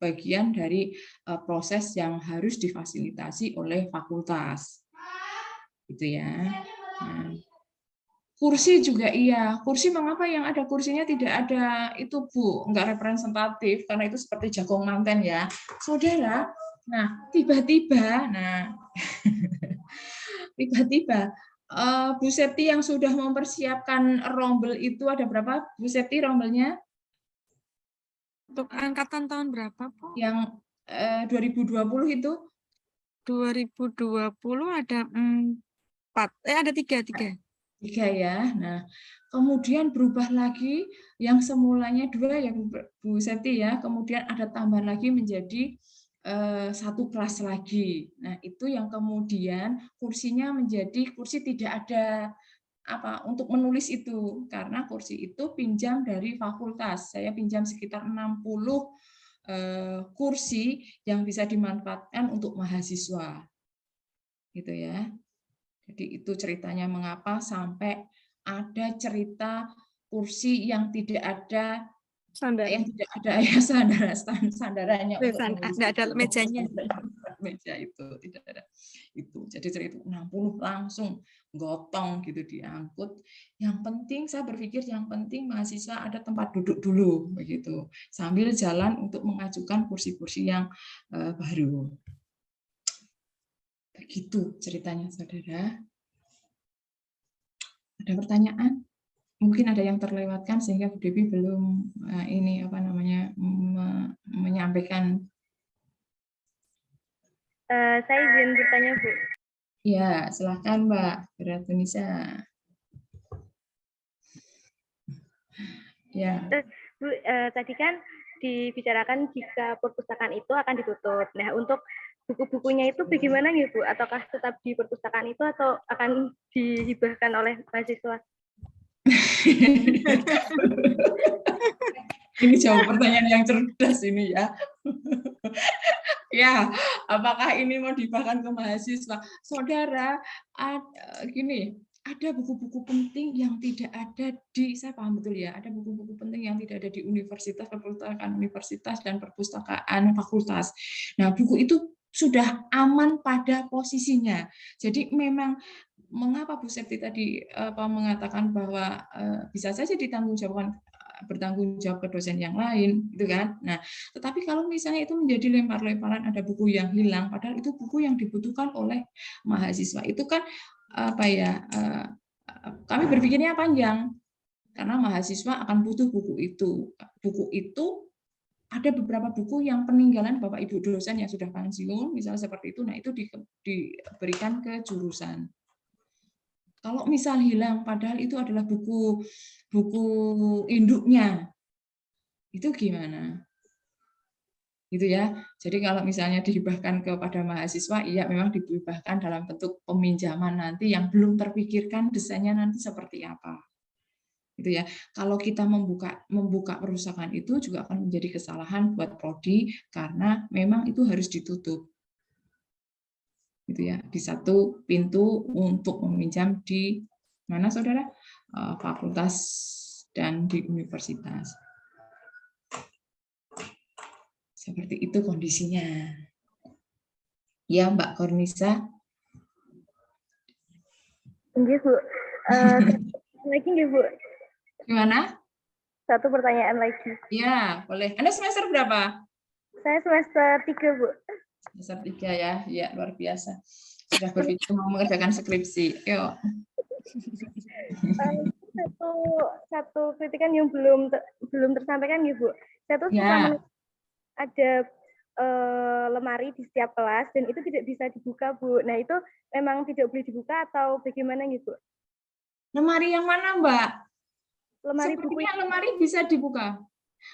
bagian dari proses yang harus difasilitasi oleh fakultas. Gitu ya. Nah, kursi juga iya. Kursi mengapa yang ada kursinya tidak ada itu Bu, enggak representatif karena itu seperti jagung manten ya. Saudara, nah tiba-tiba Bu Septi yang sudah mempersiapkan rombel itu ada berapa Bu Septi rombelnya? Untuk angkatan tahun berapa, Bu? Yang 2020 itu? 2020 ada 4, ada 3. 3 ya. Nah, kemudian berubah lagi yang semulanya 2 ya Bu Septi ya, kemudian ada tambahan lagi menjadi 1 kelas lagi. Nah, itu yang kemudian kursinya menjadi kursi tidak ada untuk menulis itu, karena kursi itu pinjam dari fakultas. Saya pinjam sekitar 60 kursi yang bisa dimanfaatkan untuk mahasiswa. Gitu ya. Jadi itu ceritanya mengapa sampai ada cerita kursi yang tidak ada sandarannya tidak ada mejanya. Meja itu tidak ada. Itu jadi cerita 60 langsung gotong gitu diangkut. Yang penting saya berpikir yang penting mahasiswa ada tempat duduk dulu begitu. Sambil jalan untuk mengajukan kursi-kursi yang baru. Begitu ceritanya Saudara. Ada pertanyaan? Mungkin ada yang terlewatkan sehingga Bu Devi belum menyampaikan. Saya izin bertanya, Bu. Ya, silakan Mbak Beratunisa. Ya. Bu, tadi kan dibicarakan jika perpustakaan itu akan ditutup. Nah, untuk buku-bukunya itu bagaimana ya Bu? Ataukah tetap di perpustakaan itu atau akan dihibahkan oleh mahasiswa? Ini jawab pertanyaan yang cerdas ini ya. Ya, apakah ini mau dibahkan ke mahasiswa? Saudara, gini, ada buku-buku penting yang tidak ada di, saya paham betul ya, ada buku-buku penting yang tidak ada di universitas, perpustakaan universitas, dan perpustakaan fakultas. Nah, buku itu sudah aman pada posisinya. Jadi memang mengapa Bu Septi tadi mengatakan bahwa bisa saja bertanggung jawab ke dosen yang lain, gitu kan? Nah, tetapi kalau misalnya itu menjadi lempar-lemparan, ada buku yang hilang, padahal itu buku yang dibutuhkan oleh mahasiswa, itu kan apa ya? Kami berpikirnya panjang, karena mahasiswa akan butuh buku itu. Buku itu ada beberapa buku yang peninggalan Bapak Ibu dosen yang sudah pensiun, misalnya seperti itu. Nah, itu diberikan ke jurusan. Kalau misal hilang, padahal itu adalah buku induknya, itu gimana? Gitu ya. Jadi kalau misalnya dihibahkan kepada mahasiswa, iya memang dihibahkan dalam bentuk peminjaman nanti yang belum terpikirkan desainnya nanti seperti apa. Gitu ya. Kalau kita membuka perusahaan itu juga akan menjadi kesalahan buat prodi karena memang itu harus ditutup. Gitu ya, di satu pintu untuk meminjam di mana saudara, fakultas dan di universitas. Seperti itu kondisinya. Ya, Mbak Kornisa. Nggih, Bu. Lagi nggih, Bu. Gimana? Satu pertanyaan lagi. Ya, boleh. Anda semester berapa? Saya semester 3, Bu. Semester 3 ya, ya luar biasa. Sudah berpikir mau mengerjakan skripsi. Yuk. Satu kritikan yang belum tersampaikan, Bu. Saya tuh suka ada lemari di setiap kelas dan itu tidak bisa dibuka, Bu. Nah, itu memang tidak boleh dibuka atau bagaimana, Bu? Lemari yang mana, Mbak? Lemari buku. Lemari bisa dibuka.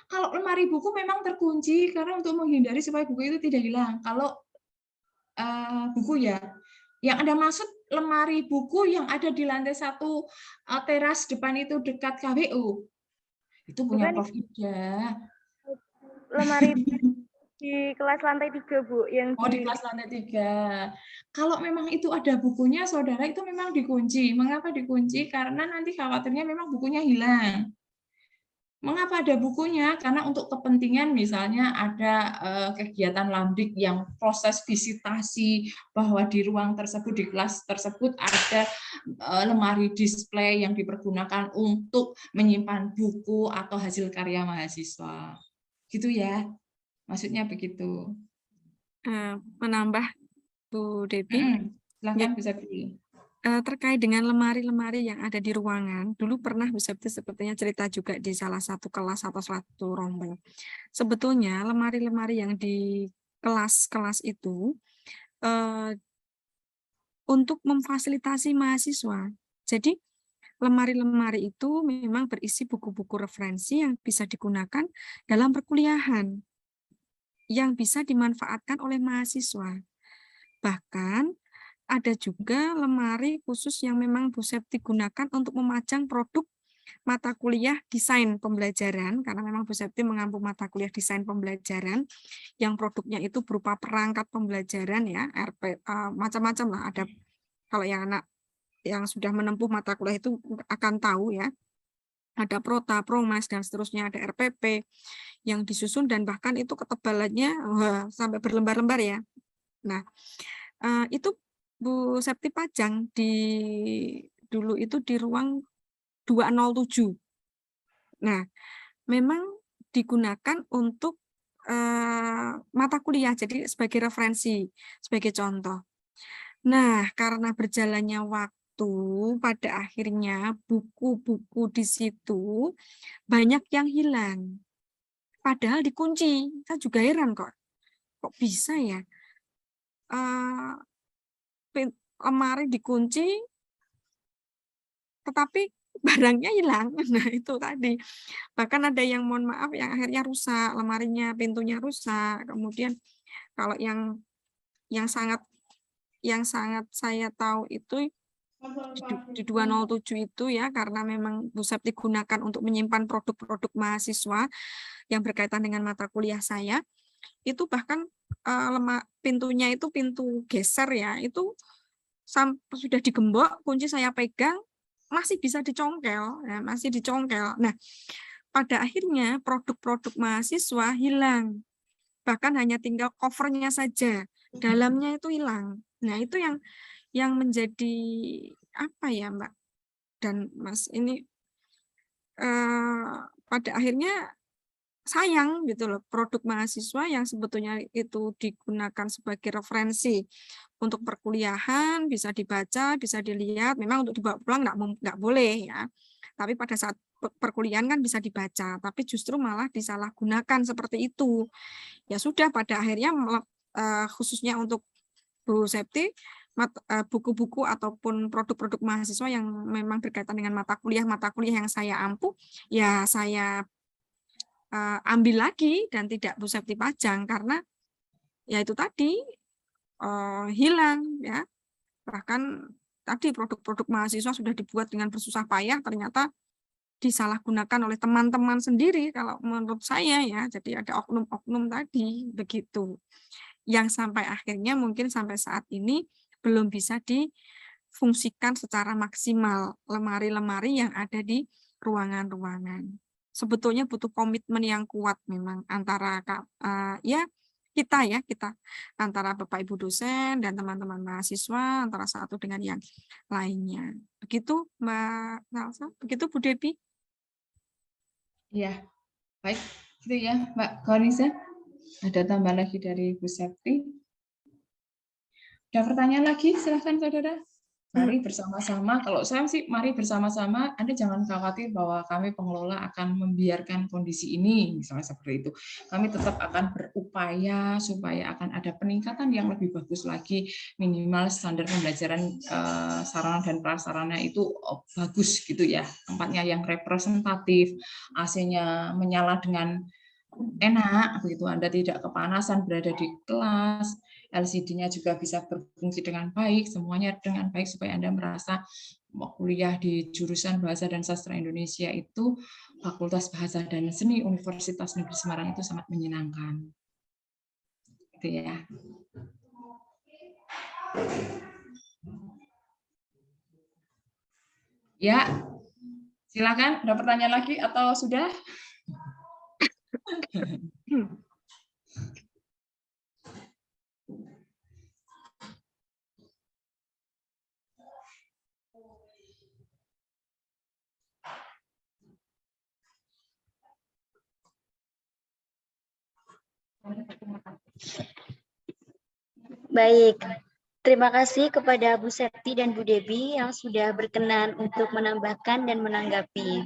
Kalau lemari buku memang terkunci karena untuk menghindari supaya buku itu tidak hilang. Kalau buku ya, yang Anda maksud lemari buku yang ada di lantai 1 teras depan itu dekat KWU. Itu punya Prof. Ida. Lemari di kelas lantai 3, Bu. Di kelas lantai 3. Kalau memang itu ada bukunya, saudara, itu memang dikunci. Mengapa dikunci? Karena nanti khawatirnya memang bukunya hilang. Mengapa ada bukunya? Karena untuk kepentingan misalnya ada kegiatan lamdik yang proses visitasi, bahwa di ruang tersebut, di kelas tersebut ada lemari display yang dipergunakan untuk menyimpan buku atau hasil karya mahasiswa. Gitu ya, maksudnya begitu. Menambah Bu Debbie, silakan bisa pilih. Terkait dengan lemari-lemari yang ada di ruangan, dulu pernah Bu Septi sepertinya cerita juga di salah satu kelas atau suatu rombel. Sebetulnya lemari-lemari yang di kelas-kelas itu untuk memfasilitasi mahasiswa. Jadi lemari-lemari itu memang berisi buku-buku referensi yang bisa digunakan dalam perkuliahan, yang bisa dimanfaatkan oleh mahasiswa. Bahkan ada juga lemari khusus yang memang Bu Septi gunakan untuk memajang produk mata kuliah desain pembelajaran, karena memang Bu Septi mengampu mata kuliah desain pembelajaran yang produknya itu berupa perangkat pembelajaran ya, macam-macam lah. Ada, kalau yang anak yang sudah menempuh mata kuliah itu akan tahu ya, ada Prota, Promas, dan seterusnya, ada RPP yang disusun dan bahkan itu ketebalannya sampai berlembar-lembar ya. Nah, itu Bu Septi pajang dulu itu di ruang 207. Nah, memang digunakan untuk mata kuliah, jadi sebagai referensi, sebagai contoh. Nah, karena berjalannya waktu, pada akhirnya buku-buku di situ banyak yang hilang. Padahal dikunci. Saya juga heran kok bisa ya? Lemari dikunci, tetapi barangnya hilang. Nah, itu tadi. Bahkan ada yang mohon maaf yang akhirnya rusak, lemarinya, pintunya rusak. Kemudian kalau yang sangat saya tahu itu di 207 itu ya, karena memang Bu Septi gunakan untuk menyimpan produk-produk mahasiswa yang berkaitan dengan mata kuliah saya, itu bahkan pintunya itu pintu geser ya, itu sudah digembok, kunci saya pegang, masih bisa dicongkel, ya, masih dicongkel. Nah, pada akhirnya produk-produk mahasiswa hilang, bahkan hanya tinggal covernya saja, dalamnya itu hilang. Nah, itu yang menjadi apa ya, Mbak dan Mas, ini pada akhirnya sayang gitu loh, produk mahasiswa yang sebetulnya itu digunakan sebagai referensi untuk perkuliahan, bisa dibaca, bisa dilihat, memang untuk dibawa pulang nggak boleh ya, tapi pada saat perkuliahan kan bisa dibaca, tapi justru malah disalahgunakan seperti itu. Ya sudah, pada akhirnya khususnya untuk Bu Septi, buku-buku ataupun produk-produk mahasiswa yang memang berkaitan dengan mata kuliah yang saya ampuh, ya saya ambil lagi dan tidak Bu Septi pajang, karena ya itu tadi hilang ya. Bahkan tadi produk-produk mahasiswa sudah dibuat dengan bersusah payah, ternyata disalahgunakan oleh teman-teman sendiri kalau menurut saya ya. Jadi ada oknum-oknum tadi begitu, yang sampai akhirnya mungkin sampai saat ini belum bisa difungsikan secara maksimal lemari-lemari yang ada di ruangan-ruangan. Sebetulnya butuh komitmen yang kuat memang antara ya kita antara Bapak Ibu dosen dan teman-teman mahasiswa, antara satu dengan yang lainnya. Begitu Mbak Salsa, begitu Bu Debi. Ya, baik. Gitu ya Mbak Korisa. Ada tambahan lagi dari Bu Septi? Ada pertanyaan lagi? Silahkan saudara. Mari bersama-sama, kalau saya sih mari bersama-sama, Anda jangan khawatir bahwa kami pengelola akan membiarkan kondisi ini, misalnya seperti itu. Kami tetap akan berupaya supaya akan ada peningkatan yang lebih bagus lagi, minimal standar pembelajaran sarana dan prasarana itu bagus gitu ya, tempatnya yang representatif, AC-nya menyala dengan enak, begitu Anda tidak kepanasan berada di kelas, LCD-nya juga bisa berfungsi dengan baik, semuanya dengan baik supaya Anda merasa kuliah di jurusan Bahasa dan Sastra Indonesia itu Fakultas Bahasa dan Seni Universitas Negeri Semarang itu sangat menyenangkan. Gitu ya. Ya, silakan. Ada pertanyaan lagi atau sudah? Baik, terima kasih kepada Bu Septi dan Bu Debi yang sudah berkenan untuk menambahkan dan menanggapi.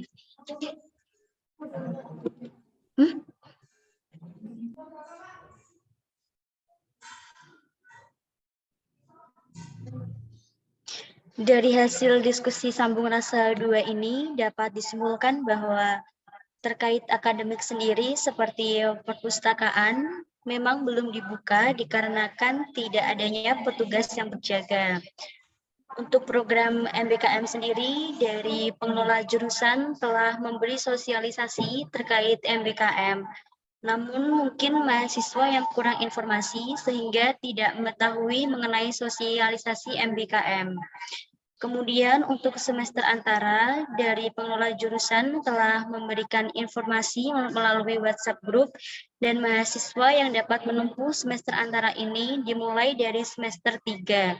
Dari hasil diskusi sambung rasa 2 ini dapat disimpulkan bahwa terkait akademik sendiri seperti perpustakaan memang belum dibuka dikarenakan tidak adanya petugas yang berjaga. Untuk program MBKM sendiri dari pengelola jurusan telah memberi sosialisasi terkait MBKM. Namun mungkin mahasiswa yang kurang informasi sehingga tidak mengetahui mengenai sosialisasi MBKM. Kemudian untuk semester antara dari pengelola jurusan telah memberikan informasi melalui WhatsApp group dan mahasiswa yang dapat menempuh semester antara ini dimulai dari semester 3.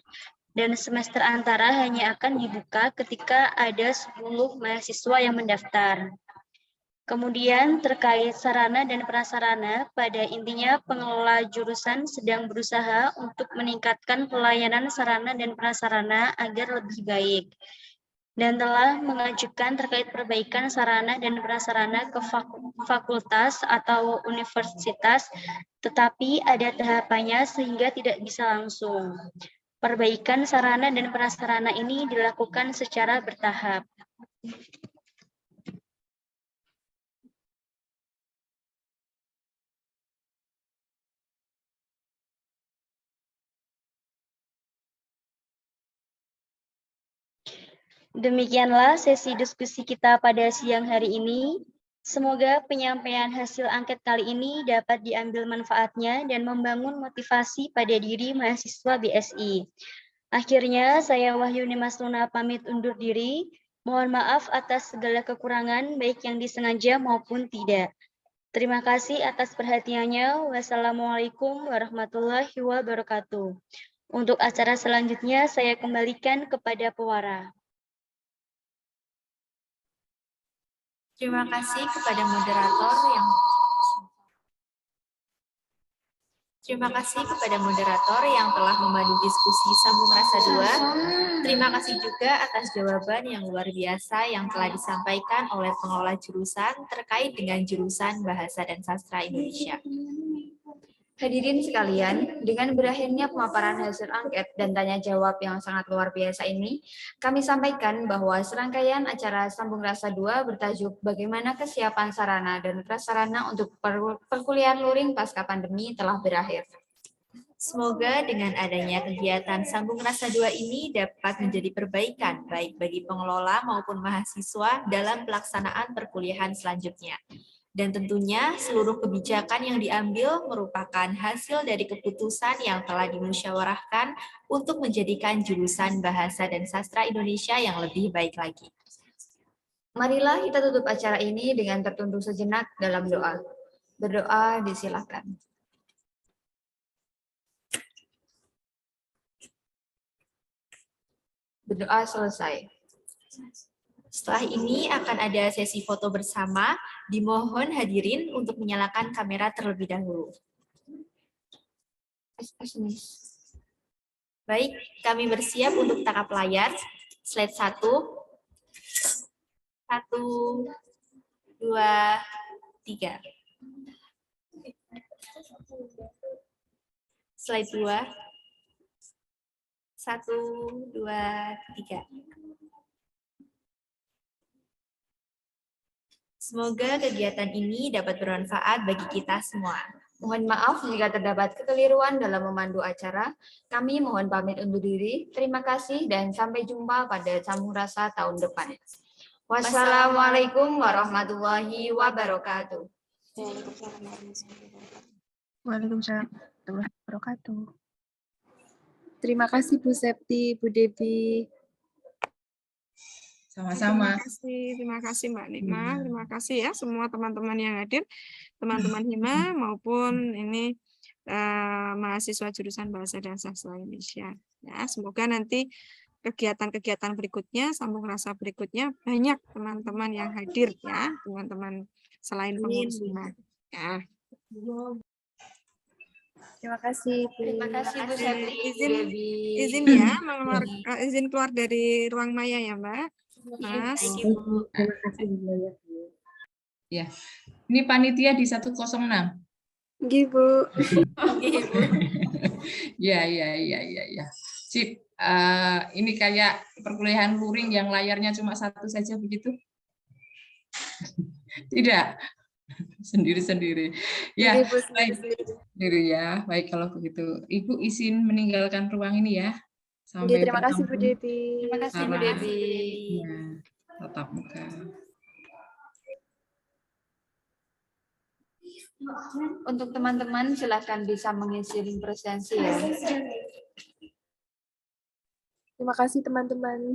Dan semester antara hanya akan dibuka ketika ada 10 mahasiswa yang mendaftar. Kemudian terkait sarana dan prasarana, pada intinya pengelola jurusan sedang berusaha untuk meningkatkan pelayanan sarana dan prasarana agar lebih baik, dan telah mengajukan terkait perbaikan sarana dan prasarana ke fakultas atau universitas, tetapi ada tahapannya sehingga tidak bisa langsung. Perbaikan sarana dan prasarana ini dilakukan secara bertahap. Demikianlah sesi diskusi kita pada siang hari ini. Semoga penyampaian hasil angket kali ini dapat diambil manfaatnya dan membangun motivasi pada diri mahasiswa BSI. Akhirnya, saya Wahyuni Masnuna pamit undur diri. Mohon maaf atas segala kekurangan, baik yang disengaja maupun tidak. Terima kasih atas perhatiannya. Wassalamualaikum warahmatullahi wabarakatuh. Untuk acara selanjutnya, saya kembalikan kepada pewara. Terima kasih kepada moderator yang telah memandu diskusi Sambung Rasa 2. Terima kasih juga atas jawaban yang luar biasa yang telah disampaikan oleh pengelola jurusan terkait dengan jurusan Bahasa dan Sastra Indonesia. Hadirin sekalian, dengan berakhirnya pemaparan hasil angket dan tanya jawab yang sangat luar biasa ini, kami sampaikan bahwa serangkaian acara Sambung Rasa 2 bertajuk Bagaimana Kesiapan Sarana dan Prasarana untuk Perkuliahan Luring Pasca Pandemi telah berakhir. Semoga dengan adanya kegiatan Sambung Rasa 2 ini dapat menjadi perbaikan baik bagi pengelola maupun mahasiswa dalam pelaksanaan perkuliahan selanjutnya. Dan tentunya seluruh kebijakan yang diambil merupakan hasil dari keputusan yang telah dimusyawarahkan untuk menjadikan jurusan Bahasa dan Sastra Indonesia yang lebih baik lagi. Marilah kita tutup acara ini dengan tertunduk sejenak dalam doa. Berdoa disilakan. Berdoa selesai. Setelah ini akan ada sesi foto bersama. Dimohon hadirin untuk menyalakan kamera terlebih dahulu. Baik, kami bersiap untuk tangkap layar. Slide 1. 1, 2, 3. Slide 2. 1, 2, 3. Semoga kegiatan ini dapat bermanfaat bagi kita semua. Mohon maaf jika terdapat kekeliruan dalam memandu acara. Kami mohon pamit undur diri. Terima kasih dan sampai jumpa pada Sambung Rasa tahun depan. Wassalamualaikum warahmatullahi wabarakatuh. Waalaikumsalam warahmatullahi wabarakatuh. Terima kasih Bu Septi, Bu Devi. Sama-sama. Terima kasih Mbak Nima, terima kasih ya semua teman-teman yang hadir, teman-teman Hima maupun ini mahasiswa jurusan Bahasa dan Sastra Indonesia. Ya, semoga nanti kegiatan-kegiatan berikutnya, Sambung Rasa berikutnya banyak teman-teman yang hadir ya, teman-teman selain pengurus Hima. Ya. Terima kasih. Terima kasih Bu Septi. Izin ya, izin keluar dari ruang maya ya Mbak. Mas. Terima kasih. Ya, ini panitia di 106. Nggih, Bu. Ya. Sip. Ini kayak perkuliahan luring yang layarnya cuma satu saja begitu? Tidak. Sendiri-sendiri. Ya, baik. Sendiri ya. Baik kalau begitu. Ibu izin meninggalkan ruang ini ya. Sampai terima kasih Bu Devi. Terima kasih Bu Devi. Ya, tatap muka. Untuk teman-teman silakan bisa mengisi link presensi ya. Terima kasih teman-teman.